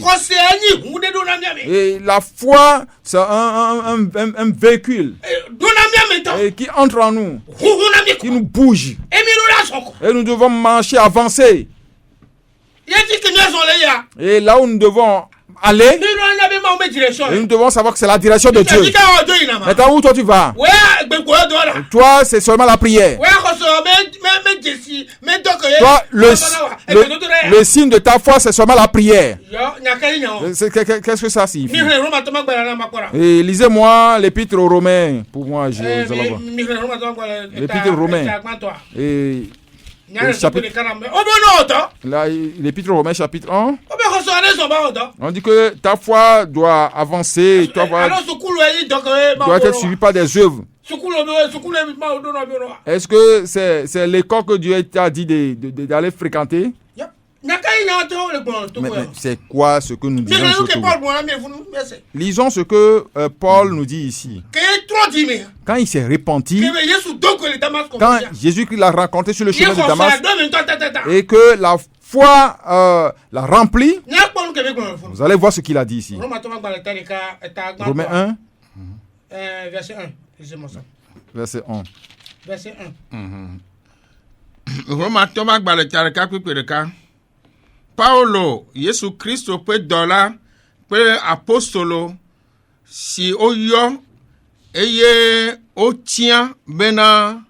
Et la foi, c'est un véhicule qui entre en nous, qui nous bouge. Et nous devons marcher, avancer. Et là où nous devons aller, et nous devons savoir que c'est la direction de Dieu. Maintenant, où toi tu vas? Toi, c'est seulement la prière. Toi, le signe de ta foi, c'est seulement la prière. Qu'est-ce que ça signifie? Et lisez-moi l'épître aux Romains. Pour moi, l'épître aux Romains. Et l'épître aux Romains, chapitre 1. On dit que ta foi doit avancer, doit être suivie par des œuvres. Est-ce que c'est l'école que Dieu t'a dit d'aller fréquenter? Mais c'est quoi ce que nous disons surtout? Lisons ce que Paul nous dit ici. Quand il s'est repenti, quand Jésus-Christ l'a rencontré sur le chemin de Damas, et que la foi l'a rempli, vous allez voir ce qu'il a dit ici. Romains 1, verset 1. Verset 1. Verset 1. Roma Thomas Baletareka Pipereka. Paulo, Yesu Christo peut dola, peut apostolo, si oyo, eye, otien, bena,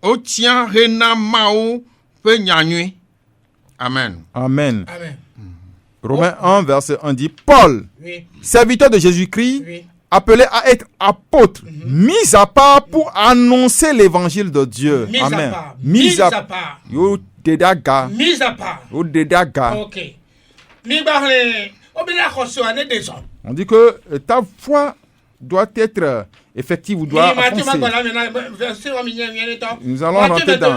otien, rena, mao, peut nyanui. Amen. Amen. Amen. Romains 1, verset 1 dit, Paul, oui, serviteur de Jésus-Christ, oui, appelé à être apôtre, mis à part pour annoncer l'évangile de Dieu. Amen. Mis à part. Yo dedaga. Mis à part. Yo dedaga. Ok. On dit que ta foi doit être effective ou doit avancer. Nous allons rentrer dans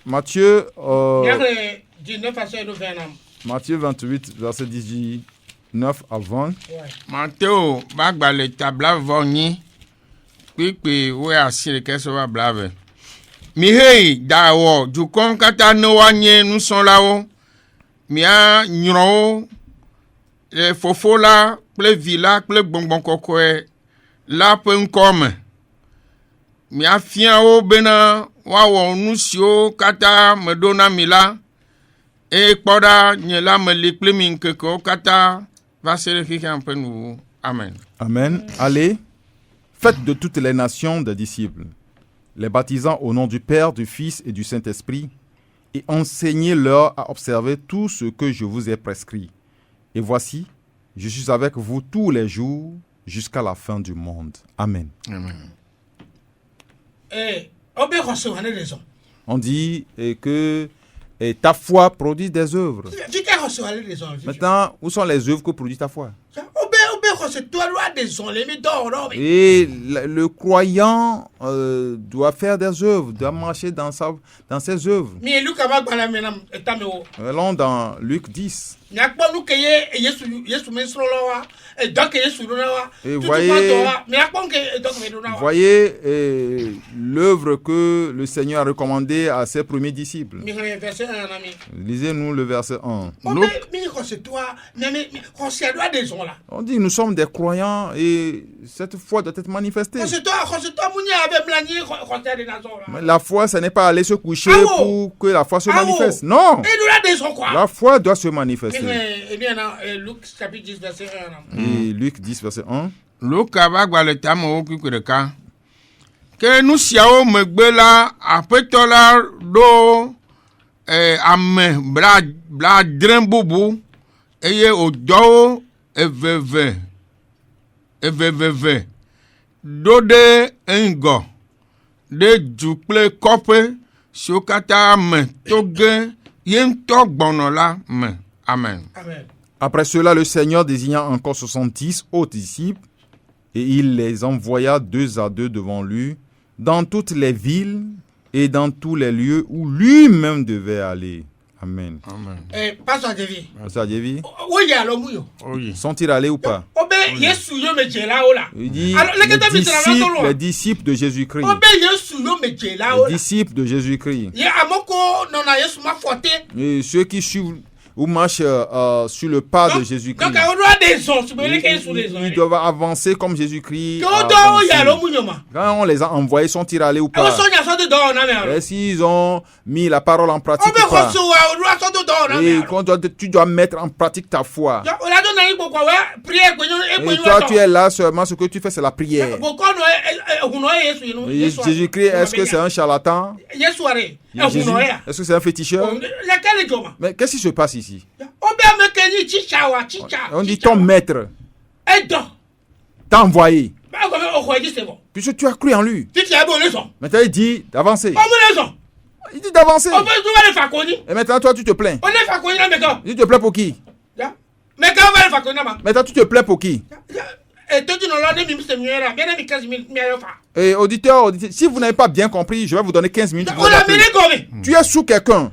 Matthieu Matthieu 28, verset 19 à 20. Matthieu, bagbale tabla voni, pipi we asile keso va blave. Mihei dawo, du kon kata no wanye nous sont là-haut. Mia nyro, le fofola, ple villa, ple bonbon kokoe, la pen comme. Mia fien o bena, wawo nusio kata medona mila. Et poda nyela me likle min keko kata va se réfléchir un peu nous. Amen. Amen. Allez, faites de toutes les nations des disciples, les baptisant au nom du Père, du Fils et du Saint-Esprit, et enseignez-leur à observer tout ce que je vous ai prescrit. Et voici, je suis avec vous tous les jours jusqu'à la fin du monde. Amen. Amen. On dit que ta foi produit des œuvres. Maintenant, où sont les œuvres que produit ta foi? Et le croyant doit faire des œuvres, doit marcher dans ses œuvres. Allons dans Luc 10. Et voyez l'œuvre que le Seigneur a recommandée à ses premiers disciples. Lisez-nous le verset 1. On dit nous sommes des croyants et cette foi doit être manifestée. Mais la foi, ce n'est pas aller se coucher pour que la foi se manifeste. Non. La foi doit se manifester. Et Luc 10, verset 1. Luka va gbalẽ tame wo kuku ɖeka. Ke nu siawo megbe la, aƒetɔ la ɖo ame bladre bubu eye wòdɔ wo eveve ɖo ɖe ŋgɔ ɖe du kple kɔƒe siwo katã me toge ye ŋutɔ gbɔnɔ la me. Amen. Après cela, le Seigneur désigna encore 70 autres disciples et il les envoya 2 à 2 devant lui dans toutes les villes et dans tous les lieux où lui-même devait aller. Amen. Pasteur David. Pasteur David. Oui. Sont-ils allés ou pas? Il dit les disciples de Jésus-Christ. Les disciples de Jésus-Christ. Et ceux qui suivent ou marchent sur le pas de Jésus-Christ. Ils doivent avancer comme Jésus-Christ. Quand on les a envoyés, sont-ils allés ou pas? Est-ce qu'ils ont mis la parole en pratique ou pas? Et quand tu dois mettre en pratique ta foi. Et toi, tu es là seulement, ce que tu fais, c'est la prière. Et Jésus-Christ, est-ce que c'est un charlatan? Jésus, est-ce que c'est un féticheur? Mais qu'est-ce qui se passe ici? On dit ton maître t'a envoyé. Puisque tu as cru en lui. Maintenant il dit d'avancer. Il dit d'avancer. Et maintenant toi tu te plains. Tu te plains pour qui? Maintenant tu te plains pour qui? Et auditeur, si vous n'avez pas bien compris, je vais vous donner 15 minutes. Tu es sous quelqu'un.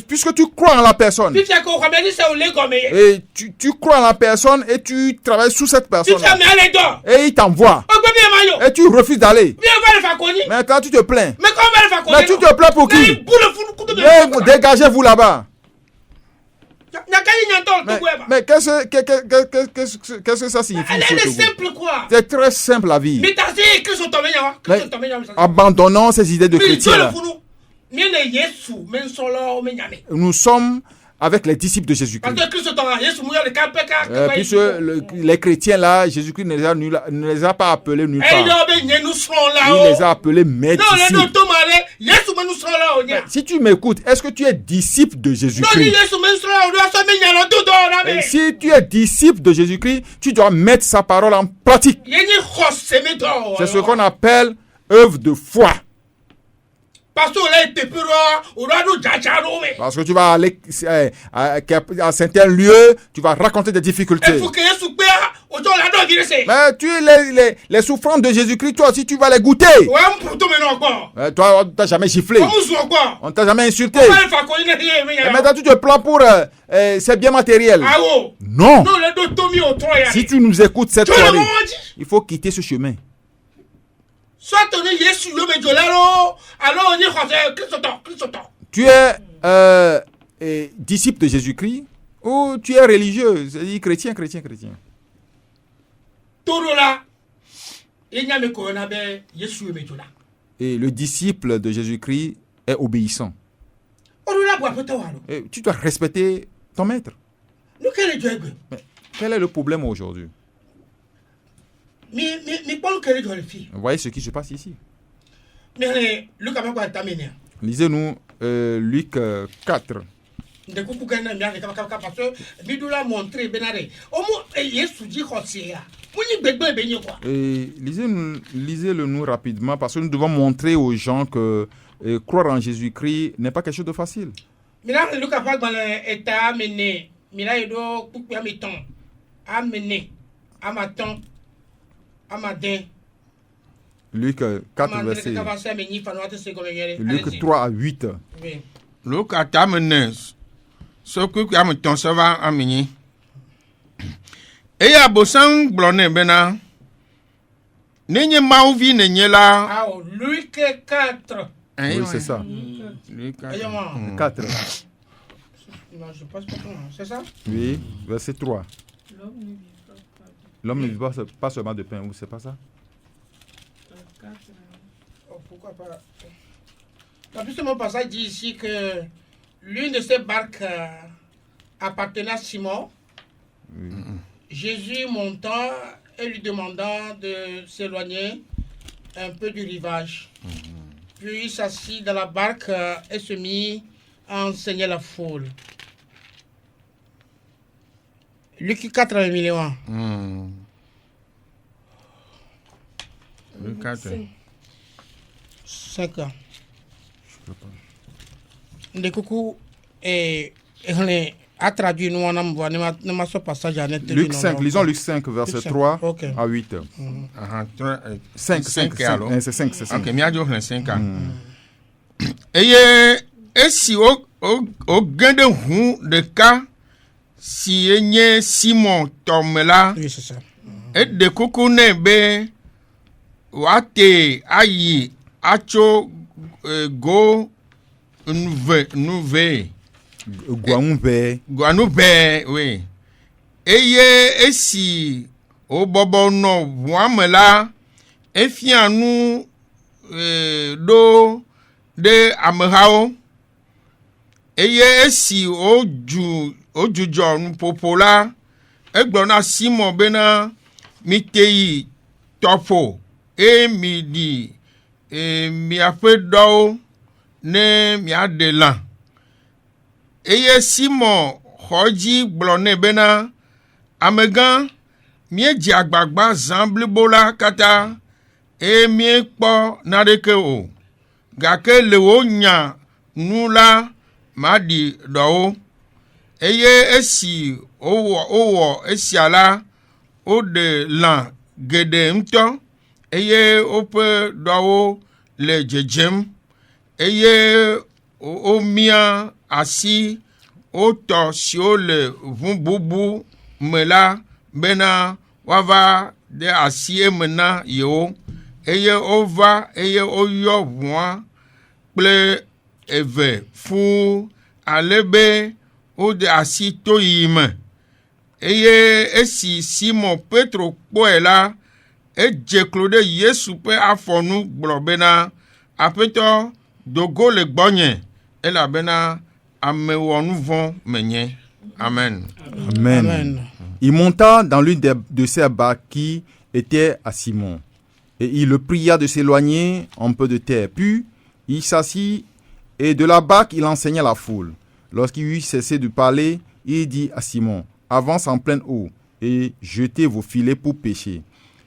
Puisque tu crois en la personne. Et tu crois en la personne et tu travailles sous cette personne. Et il t'envoie. Et tu refuses d'aller. Maintenant tu te plains. Mais tu te plains pour qui? Dégagez-vous là-bas. Mais qu'est-ce que ça signifie? C'est très simple la vie. Mais abandonnons ces idées de chrétiens. Nous sommes avec les disciples de Jésus-Christ. Puisque les chrétiens là, Jésus-Christ ne les a pas appelés nulle part. Il les a appelés mes disciples. Si tu m'écoutes, est-ce que tu es disciple de Jésus-Christ? Et si tu es disciple de Jésus-Christ, tu dois mettre sa parole en pratique. C'est ce qu'on appelle œuvre de foi. Parce que tu vas aller à certains lieux, tu vas raconter des difficultés. Mais tu les souffrances de Jésus-Christ, toi aussi tu vas les goûter. Toi, on t'a jamais giflé. On t'a jamais insulté. Et maintenant tu te plains pour ces biens matériels. Non. Si tu nous écoutes cette soirée, il faut quitter ce chemin. Tu es disciple de Jésus-Christ ou tu es religieux, c'est-à-dire chrétien. Et le disciple de Jésus-Christ est obéissant. Et tu dois respecter ton maître. Mais quel est le problème aujourd'hui? Vous voyez ce qui se passe ici. Lisez-nous Luc 4. Lisez-le nous rapidement parce que nous devons montrer aux gens que croire en Jésus-Christ n'est pas quelque chose de facile. Luc 4, verset. Luc 3 à 8. Luc atamene soku am ton sava amini. Eya bosan blone bena. Nenye mauvi nenye la. Ah, Luc 4. Oui, c'est ça. Luc 4. Non, je passe pas comment, c'est ça? Oui, verset 3. L'homme ne vit pas seulement de pain, c'est pas ça? Oh, pourquoi pas? Puisque mon passage dit ici que l'une de ces barques appartenait à Simon. Jésus montant et lui demandant de s'éloigner un peu du rivage. Puis il s'assit dans la barque et se mit à enseigner la foule. Luc 4 millions. Luc 4. 5 ans. De coucou et a traduit nous en envoie ne m'a ce passage à net. Luc 5, lisons Luc 5 verset Luc 5. 3 Okay. à 8. 5 c'est 5 c'est 5. Ok, mi ajo 5 ans. Eye esi o gende hu de ka si enye Simon Tomela Oui, c'est ça. et de kuku ne be wate ayi acho go nouve Guanube, oui. Eye esi o bobo no wamela efianu do de amehao. Eye esi o jujo nu popola egbona Simon bena mitei topo mi di mi apedo ne mi adelan. Eye Simon Hoji blone bena amegan mieji agbagba zamblibola kata mie kpo nadeke o gake lewo nya nula madi do eye esi owo esi ala o de lan gede mto eye ope do le jejem eye o mia asi oto si o le vun bubu mela bena wava de asi emena yo eye ova eye oyo vua ple eve fu alebe o de asi to yime eye esi Simon Petro poela eje klode Yesu pe afonu globena apeto dogo le gbonye ela bena Amen. Amen. Il monta dans l'une de ces barques qui était à Simon, et il le pria de s'éloigner un peu de terre. Puis il s'assit, et de la barque il enseigna la foule. Lorsqu'il eut cessé de parler, il dit à Simon, avance en pleine eau, et jetez vos filets pour pêcher.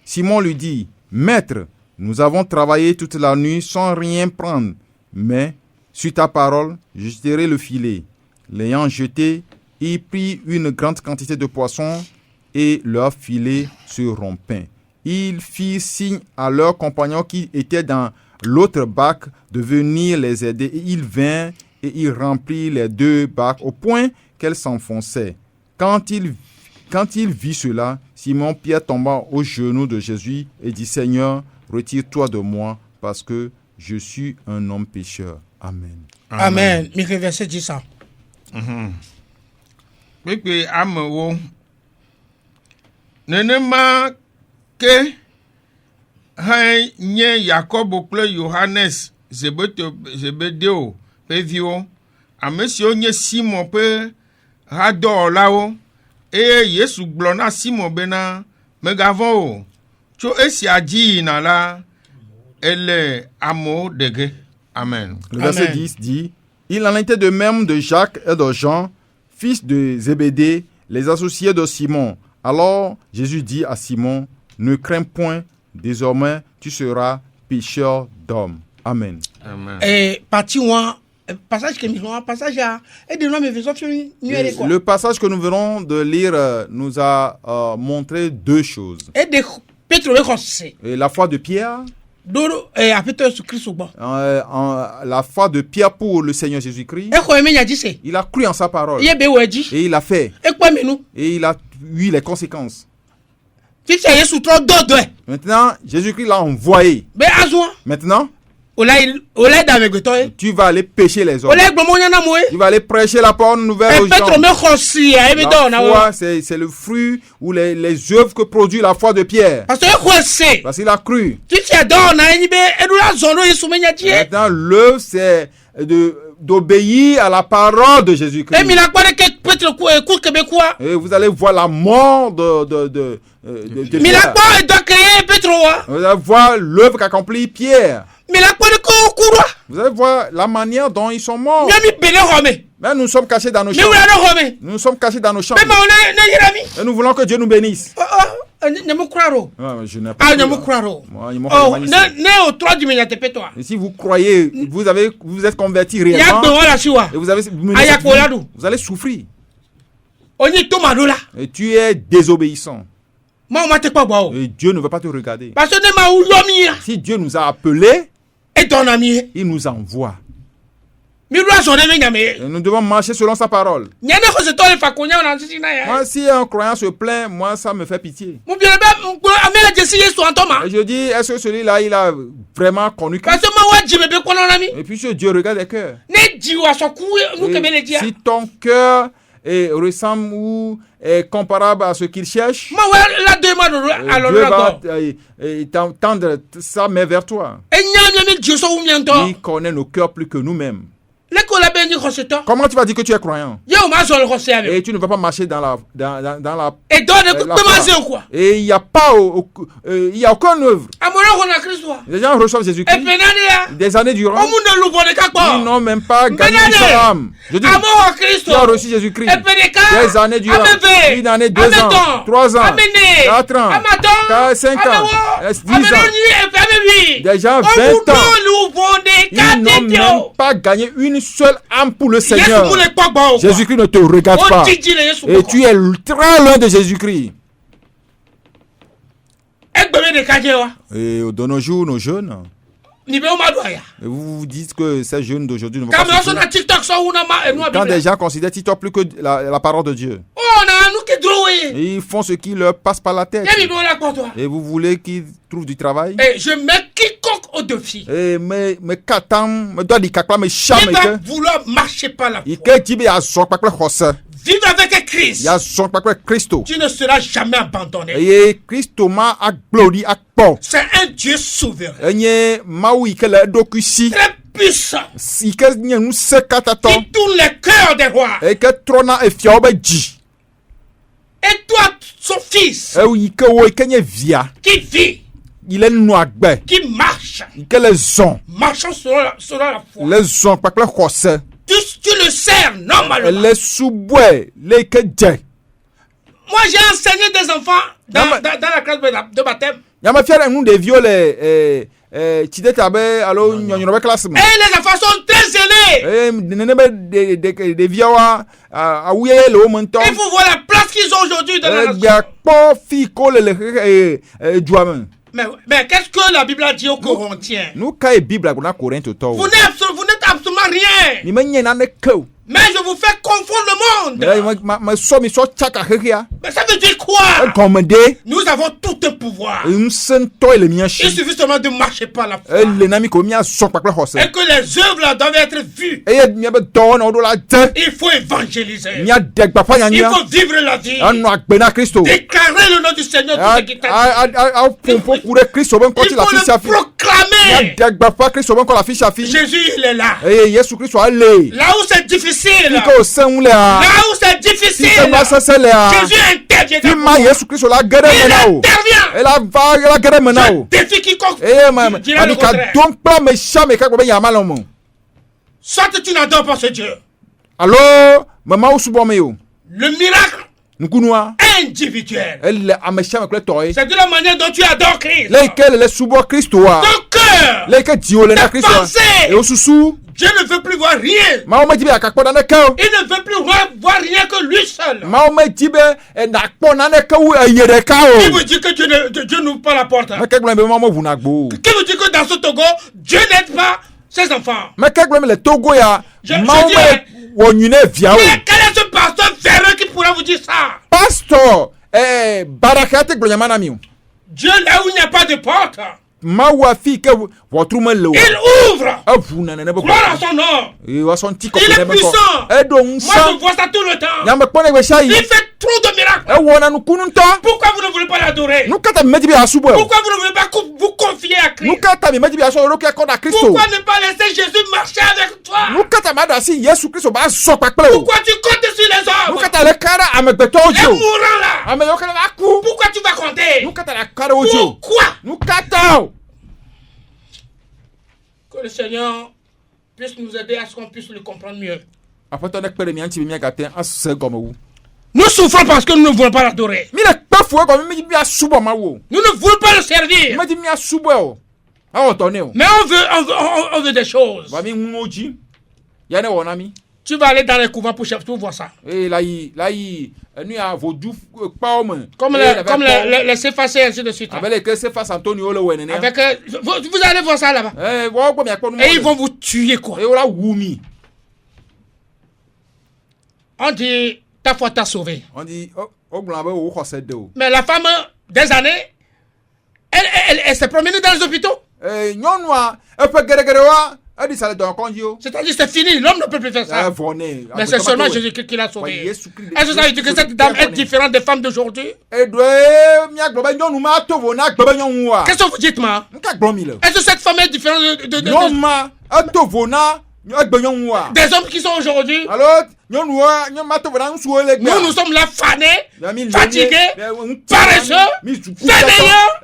Simon lui dit, Maître, nous avons travaillé toute la nuit sans rien prendre, mais sur ta parole, je jeterai le filet. L'ayant jeté, il prit une grande quantité de poissons et leur filet se rompit. Il fit signe à leurs compagnons qui étaient dans l'autre barque de venir les aider. Et il vint et il remplit les deux barques au point qu'elles s'enfonçaient. Quand il vit cela, Simon-Pierre tomba aux genoux de Jésus et dit, Seigneur, retire-toi de moi parce que je suis un homme pécheur. Amen. Amen. Mickey verset 10 ça. Pepe amewo. Nenema ke hai nye Yakobo kple Yohannes Zebedeo pe viwo. Amesio nye Simon pe hadolawo. Yesu gblɔ na Simon bena megavɔn o. Tso esi adzi yina la ele amewo dege. Amen. Le verset 10 dit, il en était de même de Jacques et de Jean, fils de Zébédée, les associés de Simon. Alors Jésus dit à Simon, ne crains point, désormais tu seras pêcheur d'hommes. Amen. Amen. Et parti ouan passage que nous passage à et de l'homme faisant quoi. Le passage que nous venons de lire nous a montré deux choses. Et de Pétre et la foi de Pierre. La foi de Pierre pour le Seigneur Jésus-Christ. Il a cru en sa parole. Et il a fait. Et il a eu les conséquences. Maintenant, Jésus-Christ l'a envoyé. Maintenant, tu vas aller pêcher les hommes. Tu vas aller prêcher la parole nouvelle aux gens. La foi, c'est le fruit ou les œuvres que produit la foi de Pierre. Parce qu'il a cru. Maintenant, l'œuvre, c'est de d'obéir à la parole de Jésus-Christ. Et vous allez voir la mort de Pierre. Vous allez voir l'œuvre qu'accomplit Pierre. Vous allez voir la manière dont ils sont morts. Mais nous sommes cachés dans nos chambres. Nous sommes cachés dans nos chambres. Et nous voulons que Dieu nous bénisse. Je n'ai pas et si vous croyez, vous êtes convertis réellement, et vous allez souffrir. Et tu es désobéissant. Et Dieu ne veut pas te regarder. Si Dieu nous a appelés, il nous envoie. Et nous devons marcher selon sa parole. Moi, si un croyant se plaint, moi, ça me fait pitié. Et je dis, est-ce que celui-là, il a vraiment connu Christ? Et puis Dieu regarde les cœurs. Si ton cœur ressemble ou est comparable à ce qu'il cherche, Dieu va tendre sa main vers toi. Il connaît nos cœurs plus que nous-mêmes. Comment tu vas dire que tu es croyant et tu ne vas pas marcher dans la et il n'y a aucune œuvre. Les gens reçoivent Jésus-Christ des années durant. Ils n'ont même pas gagné l'islam. Je dis, tu as reçu Jésus-Christ des années durant. Une année, 2 ans, 3 ans, 4 ans, 5 ans, 10 ans. Des gens 20 ans. Ils n'ont même pas gagné une seule âme pour le Seigneur. Jésus-Christ ne te regarde pas. Et tu es très loin de Jésus-Christ. Et de nos jours, nos jeunes, et vous vous dites que ces jeunes d'aujourd'hui ne vont pas souffrir. Quand des gens considèrent TikTok plus que la parole de Dieu, et ils font ce qui leur passe par la tête. Et vous voulez qu'ils trouvent du travail. Et je mets quiconque au défi. Et me doit dire que me chame que vouloir marcher par la foi. Vivre avec Christ. Tu ne seras jamais abandonné. C'est un Dieu souverain. Très puissant. Qui tourne les cœurs des rois. Et toi, son fils, qui vit, qui marche, marchant selon la foi. Tu le sers normalement. Moi, j'ai enseigné des enfants dans la classe de baptême. Et les enfants sont très zélés. Il faut voir la place qu'ils ont aujourd'hui dans la nation. Mais qu'est-ce que la Bible a dit aux Corinthiens? Vous n'êtes absolument rien. Mais je vous fais confondre le monde. Mais ça veut dire quoi? Nous avons tout un pouvoir. Il suffit seulement de marcher par la foi. Et que les œuvres doivent être vues. Il faut évangéliser. Il faut vivre la vie. Déclarer le nom du Seigneur. Il faut le proclamer. Jésus, il est là. Là où c'est difficile. Là où c'est difficile, Jésus intervient. Il intervient. Je défie quiconque dira le contraire. Soit tu n'adores pas ce Dieu. Le miracle individuel. C'est de la manière dont tu adores Christ. Ton cœur, tes pensées. Dieu ne veut plus voir rien. Il ne veut plus voir rien que lui seul. Qui vous dit que Dieu n'ouvre pas la porte? Qui vous dit que dans ce Togo, Dieu n'aide pas ses enfants? Mais quel est ce pasteur véreux qui pourrait vous dire ça? Dieu, là où il n'y a pas de porte, il ouvre. Gloire à son nom. Il est puissant. Moi je vois ça tout le temps. Il fait trop de miracles. Pourquoi vous ne voulez pas l'adorer? Pourquoi vous ne voulez pas vous confier à Christ? Pourquoi ne pas laisser Jésus marcher avec toi? Pourquoi tu comptes sur les hommes? Les mourants là. Pourquoi tu vas compter? Pourquoi? Que le Seigneur puisse nous aider à ce qu'on puisse le comprendre mieux. Nous souffrons parce que nous ne voulons pas l'adorer. Nous ne voulons pas le servir. Mais on veut des choses. Tu vas aller dans les couvents pour voir ça. Comme les CFAC et ainsi de suite. Avec, vous allez voir ça là-bas. Et ils vont vous tuer quoi. On dit, ta foi t'a sauvé. Mais la femme, des années, elle s'est promenée dans les hôpitaux. C'est-à-dire c'est fini, l'homme ne peut plus faire ça. Mais c'est seulement Jésus-Christ qui l'a sauvé. Est-ce que ça veut dire que cette dame est différente des femmes d'aujourd'hui? Qu'est-ce que vous dites, ma? Est-ce que cette femme est différente des hommes qui sont aujourd'hui? Nous sommes là fanés, fatigués, paresseux, fainéants.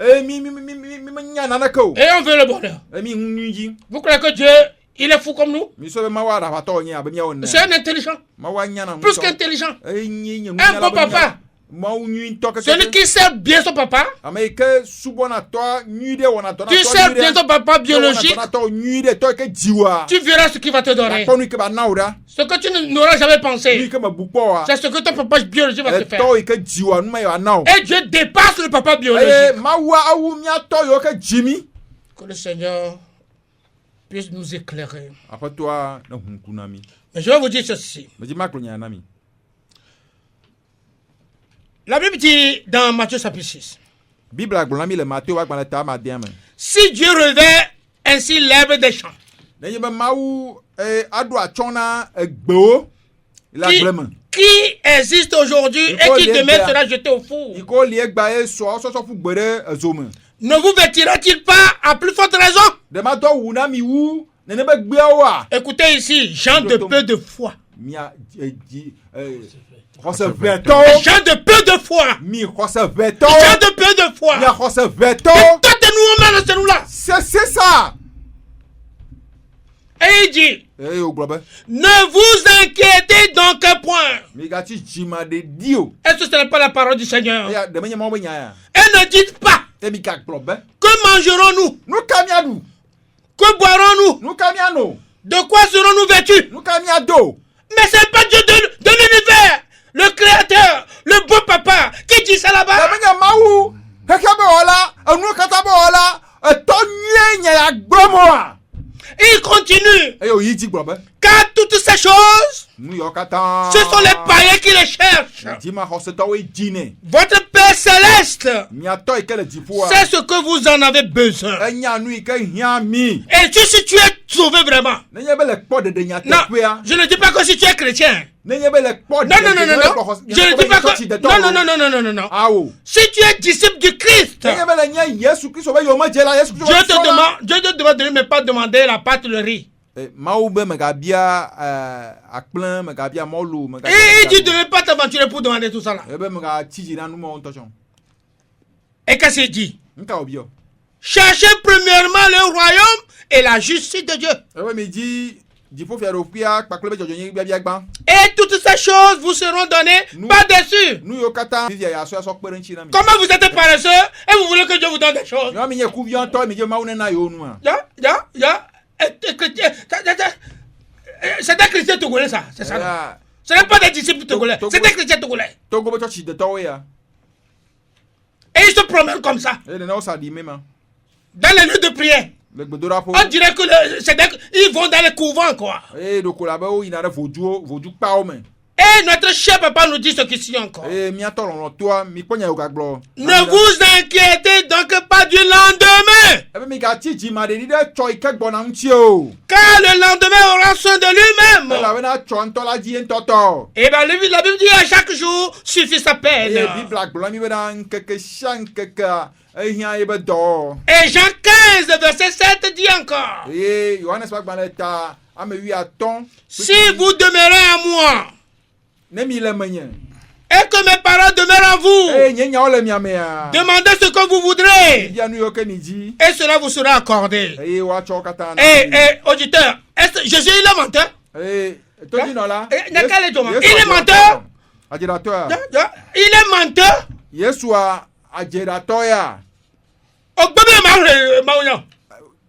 Et on veut le bonheur. Vous croyez que Dieu, il est fou comme nous? C'est un intelligent. Plus qu'intelligent. Un bon papa. Celui qui sert bien son papa. Tu sers bien ton papa biologique. Tu verras ce qu'il va te donner. Ce que tu n'auras jamais pensé. C'est ce que ton papa biologique va te faire. Et Dieu dépasse le papa biologique. Que le Seigneur puisse nous éclairer. Mais je vais vous dire ceci. La Bible dit dans Matthieu chapitre 6. Si Dieu revêt ainsi l'herbe des champs, qui existe aujourd'hui et qui demain sera jeté au four, ne vous vêtira-t-il pas à plus forte raison? Écoutez ici, gens de peu de foi. Gens de peu de foi. Gens de peu de foi. C'est ça. Et il dit, ne vous inquiétez donc point. Est-ce que ce n'est pas la parole du Seigneur? Et ne dites pas, que mangerons-nous? Que boirons-nous? De quoi serons-nous vêtus? Mais ce n'est pas Dieu de l'univers, le créateur, le beau papa, qui dit ça là-bas? Il continue. Car toutes ces choses, ce sont les païens qui les cherchent. Votre Père Céleste, c'est ce que vous en avez besoin. Et si tu es sauvé vraiment. Non, je ne dis pas que si tu es chrétien. Non. Je ne dis pas que... Non. Si tu es disciple du Christ, Dieu te demande, mais pas demander la pâte, le riz. Et il dit de ne pas t'aventurer pour demander tout ça là. Et qu'est-ce qu'il dit? Cherchez premièrement le royaume et la justice de Dieu. Et toutes ces choses vous seront données par-dessus. Comment vous êtes paresseux et vous voulez que Dieu vous donne des choses? C'est un chrétien togolais ça, c'est ça. Ce n'est pas des disciples togolais, c'est des chrétiens togolais. Et ils se promènent comme ça. Dans les lieux de prière. On dirait que ils vont dans les couvents quoi. Et Et notre cher papa nous dit ce qui suit encore. Eh, mi ato lon toi, mi ponya yo gaglo. Ne vous inquiétez donc pas du lendemain. Ebe mi ga ti ji ma de ni de choi ke gbona nti o. Car le lendemain aura soin de lui-même. La we na choi nto la ji ntoto. Et bien, la Bible dit à chaque jour suffit sa peine. Eh, bi black blo mi we na nkeke shan keke ehia ebe do. Et Jean 15, verset 7 dit encore. Eh, Johannes ba gbaleta ame wi aton. Si vous demeurez à moi, Ne mi le menye. et que mes paroles demeurent en vous, Eh, nyenya ole mi amea. demandez ce que vous voudrez, Dia nu yo ke ni ji. et cela vous sera accordé. Eh, wa cho kata na. Auditeur, Jésus il est menteur? Eh, to di no la. Il est menteur? Adjirateur. Il est menteur? Yesu a adjirateur ya.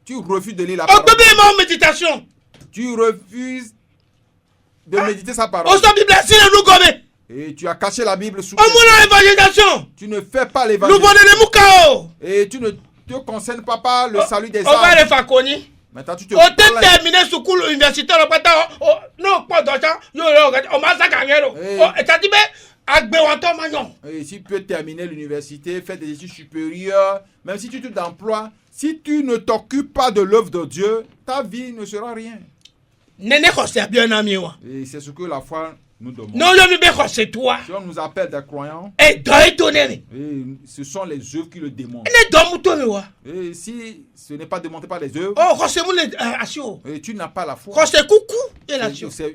Tu refuses de lire la parole. Méditation. Tu refuses de méditer sa parole. Et tu as caché la Bible sous Évangélisation. Tu ne fais pas l'évangile. Et tu ne te concernes pas par le salut des âmes. Maintenant tu te terminé sous cours universitaire non pas d'argent on m'a et si tu peux terminer l'université, faire des études supérieures, même si tu te d'emploi, si tu ne t'occupes pas de l'œuvre de Dieu, ta vie ne sera rien. Et c'est ce que la foi nous demande. Non, c'est toi. Si on nous appelle des croyants, et ce sont les œuvres qui le démontrent. Et si ce n'est pas démontré par les œuvres, et tu n'as pas la foi,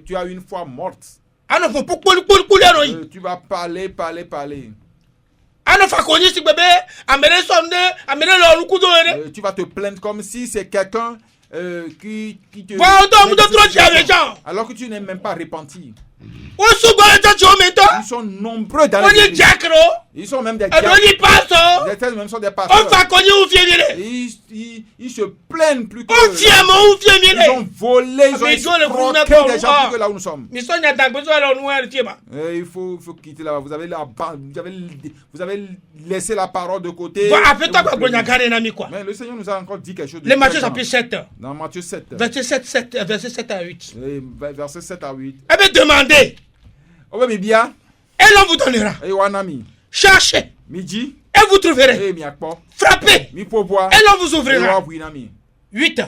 tu as une foi morte. Tu vas parler. Tu vas te plaindre comme si c'est quelqu'un qui te... alors que tu n'es même pas repenti. Ils sont nombreux dans les églises. Ils sont même des diacres. Même sont des pasteurs. Ils se plaignent plus que... Ils ont volé, ils ont escroqué des gens plus que là où nous sommes. Il faut quitter là-bas. Vous avez laissé la parole de côté. Mais le Seigneur nous a encore dit quelque chose. Le Matthieu chapitre 7. Dans Matthieu 7. Verset 7 à 8. Verset 7 à 8. Eh bien, demandez. Et l'on vous donnera. Cherchez. Midi. Et vous trouverez. Frappez. Et l'on vous ouvrira. 8.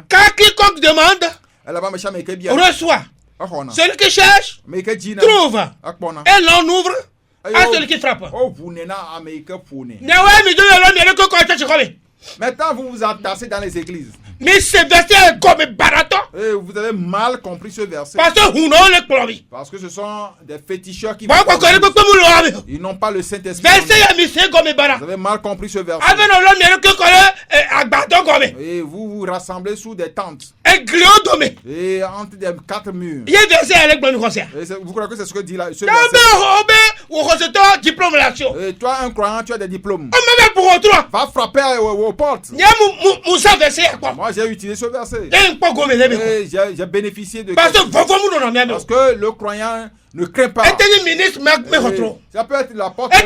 Car quiconque demande, reçoit. Celui qui cherche, trouve. Et l'on ouvre à celui qui frappe. Maintenant, vous vous entassez dans les églises. Mais ce verset est comme barato. Et vous avez mal compris ce verset. Parce que ce sont des féticheurs qui... Ils n'ont pas le Saint-Esprit. Vous avez mal compris ce verset. Et vous vous rassemblez sous des tentes. Et entre des 4 murs. Et vous croyez que c'est ce que dit là, ce verset? Et toi, un croyant, tu as des diplômes. Va frapper aux portes. Moi, j'ai utilisé ce verset. Et j'ai bénéficié de... Parce que le croyant ne craint pas. Ça peut être la porte. Ça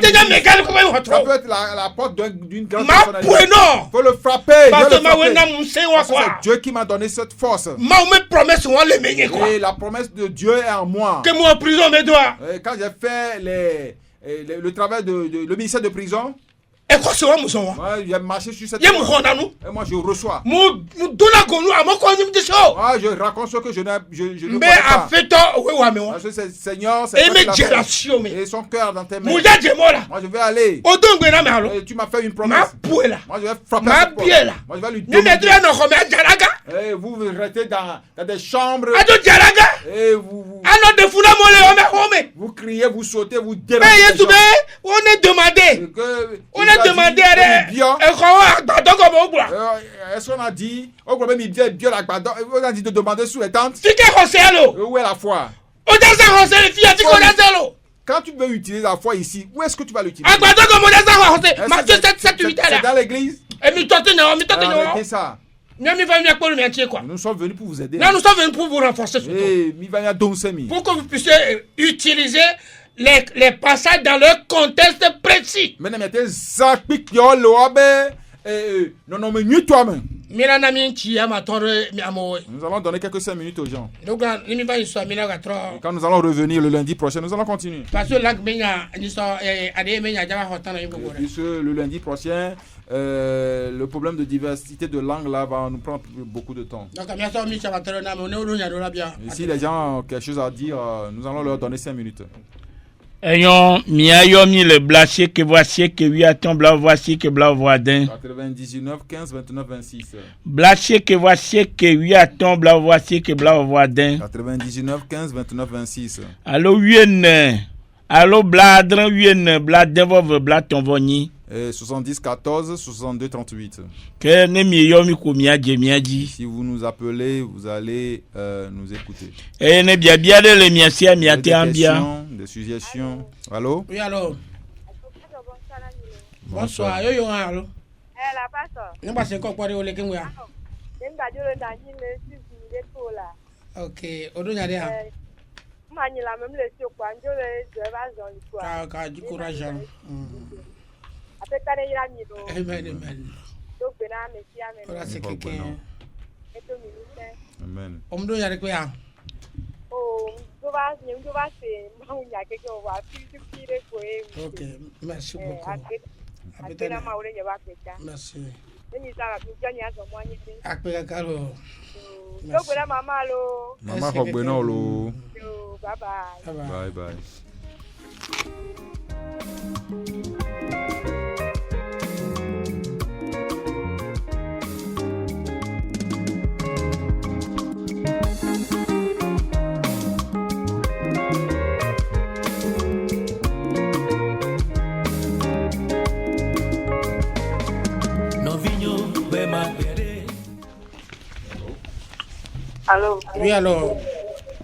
peut être la porte d'une grande personnalité. Il faut le frapper. C'est Dieu qui m'a donné cette force. Et la promesse de Dieu est en moi. Et quand j'ai fait le travail le ministère de prison, j'ai marché sur cette voie. Et moi je reçois. Moi je raconte ce que je ne connais pas. Parce que c'est Seigneur, c'est et son cœur dans tes mains. Moi je vais aller. Et tu m'as fait une promesse. Moi je vais frapper cette porte. Moi je vais lui donner. Et vous restez dans des chambres. Et vous criez, vous sautez, vous dérangez. On a demandé est-ce qu'on a dit on a dit de demander sous les tentes? Où est la foi? Quand tu veux utiliser la foi ici, où est-ce que tu vas l'utiliser? C'est dans l'église? Arrêtez ça. Nous sommes venus pour vous aider. Nous sommes venus pour vous renforcer. Pour que vous puissiez utiliser les passages dans leur contexte précis. Nous allons donner quelques 5 minutes aux gens. Donc, Et quand nous allons revenir le lundi prochain, nous allons continuer. Puisque le lundi prochain, le problème de diversité de langue là va nous prendre beaucoup de temps. Et si les gens ont quelque chose à dire, nous allons leur donner 5 minutes. Ayons miayomi le blaché que voici que oui attend blanc voici que blanc voisin 99 15 29 26 blaché que voici que oui attend blanc voici que blanc voisin 99 15 29 26 allo wienne allo bladran wienne bladin vove blaton voni 70 14 62 38. Que ne miayomi ko miaji Si vous nous appelez, vous allez nous écouter. Et ne bien de le miasia miate ambia des suggestions. Allô? Oui, allô. Bonsoir. Yo allô. La pastor. Non pas c'est quoi pour le kenwa. OK, odonya dia. Mani la même le sur quoi, je le va dans quoi. Ka du courage. Après tane ira mi do. Amen. Donc bena merci amen. Ora c'est quelqu'un. Amen. Omdo ya rekwea. Oh, do va se maunya que va pire quoi. OK, merci beaucoup. Après na maure ya va peta. Merci. Ni sara mi janya so mo anyi. Akpe kalo. Donc bena mama lo. Mama fogbe no lo. Bye bye. Bye bye. Allô. Oui, alors.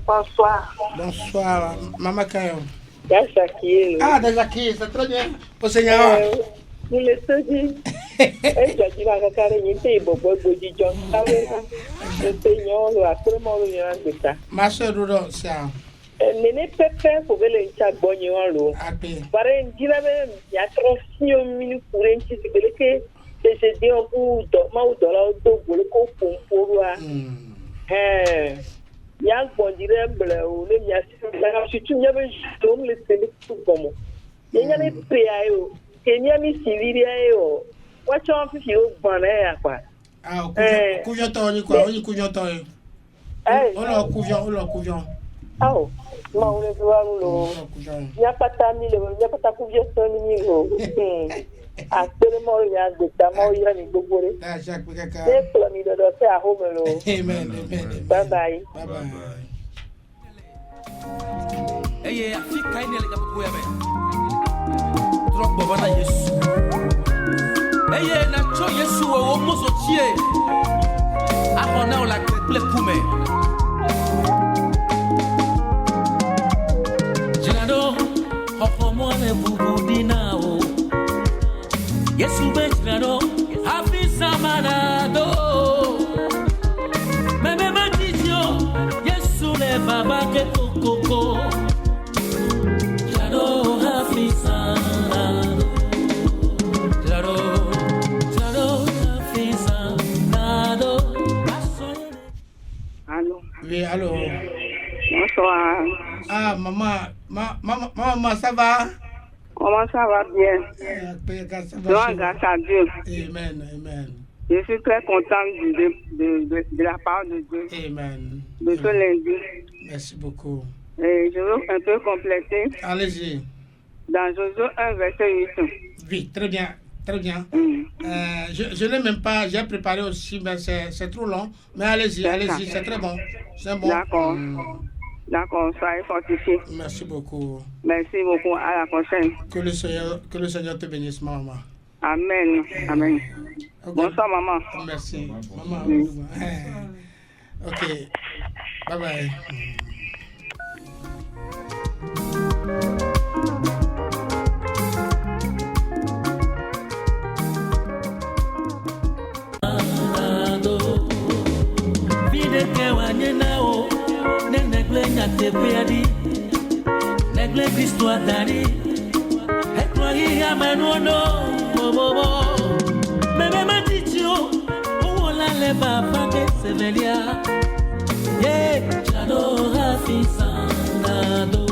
Bonsoir. Bonsoir, Maman Kayo. Jackie. Ah, Jackie, c'est très bien. Au Seigneur. Vous le savez. Je dis la carrière, il était bon, John. Le Seigneur, le actuellement, le Seigneur de ça. Ma soeur Dodo, ça. Nene pepe pour le chat bonyo lo. Pare ndila même, il y a 36 minutes pour un petit que c'est dit on pour dormir ou dans la auto pour le coup pour wa. Ya bon dire bleu ou le ya surtout il y avait juste le télé tout comme. Il y a les priayo, Kenya mi civiliayo. What you want to go bana quoi. Ah, kujoto ni quoi, on kujoto. On kujon. Ah, ma on est voir il n'y a pas de il n'y a pas de couverture actuellement il y a des tamos il y a des bobores Jacques Kaka c'est pour mi de faire à home amen bye bye eye Afrika ine le gapo yabe drop baba na Yesu eye na cho Yesu wo mozo chie akona ola kreple kume Jilado hoko mwane bubudinao Yesu bejilado afisa manado Meme matitio Yesu le baba ke kokoko Jilado afisa Jilado afisa nado Allô. Oui, allô. Bonsoir. Ah, maman, ça va? Comment ça va bien? Grâce à Dieu. Amen. Je suis très content de la part de Dieu. Amen. De ce lundi. Merci beaucoup. Et je veux un peu compléter. Allez-y. Dans Josué 1, verset 8. Oui, très bien. Je n'ai même pas, j'ai préparé aussi, mais c'est trop long. Mais allez-y, c'est très bon. C'est bon. D'accord, soyez fortifiés. Merci beaucoup. Merci beaucoup, à la prochaine. Que le Seigneur te bénisse, maman. Amen. Okay. Bonsoir, maman. Merci. Maman. Ok. Bye bye. Negle Cristo adari Eklohi amenono Bobo Meme maticho Uwola le papa de Sevelia. Yeah, j'adore Fisandado.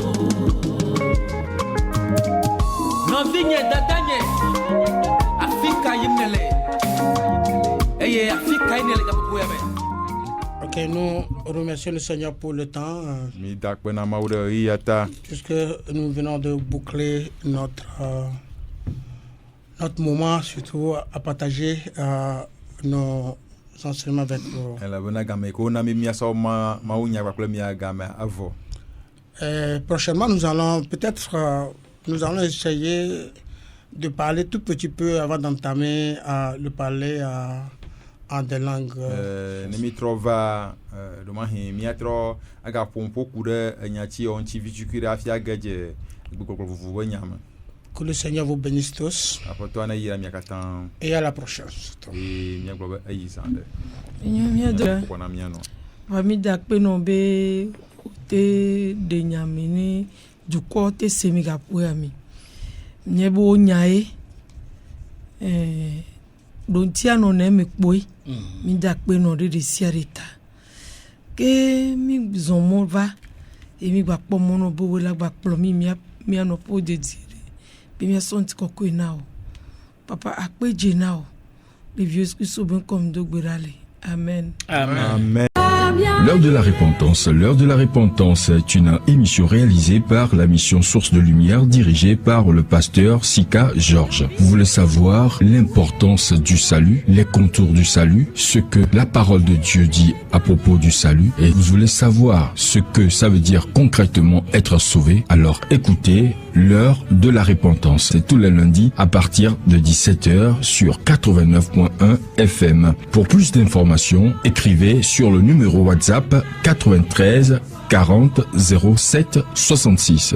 No vigne dadanye. Afrika yimnele. Eye Afrika yimnele kapouebe. Ok, nous remercions le Seigneur pour le temps. Puisque nous venons de boucler notre moment, surtout à partager nos enseignements avec vous. Prochainement, nous allons essayer de parler tout petit peu avant d'entamer le parler en des langues. Que le Seigneur vous bénisse tous. Et à la prochaine. Dontia no ne me boy mi dakpe no de siarita ke mi zomo va e mi gba pomo no bo la gba plomi mi ano po de dire bi mi sonti koko ina o papa akpeje na o les vieux qui sont bien comme de gbirale. Amen. Amen. L'heure de la repentance. L'heure de la repentance est une émission réalisée par la mission Source de Lumière dirigée par le pasteur Sika Georges. Vous voulez savoir l'importance du salut, les contours du salut, ce que la parole de Dieu dit à propos du salut, et vous voulez savoir ce que ça veut dire concrètement être sauvé, alors écoutez l'heure de la repentance. C'est tous les lundis à partir de 17h sur 89.1 FM. Pour plus d'informations, écrivez sur le numéro WhatsApp 93 40 07 66.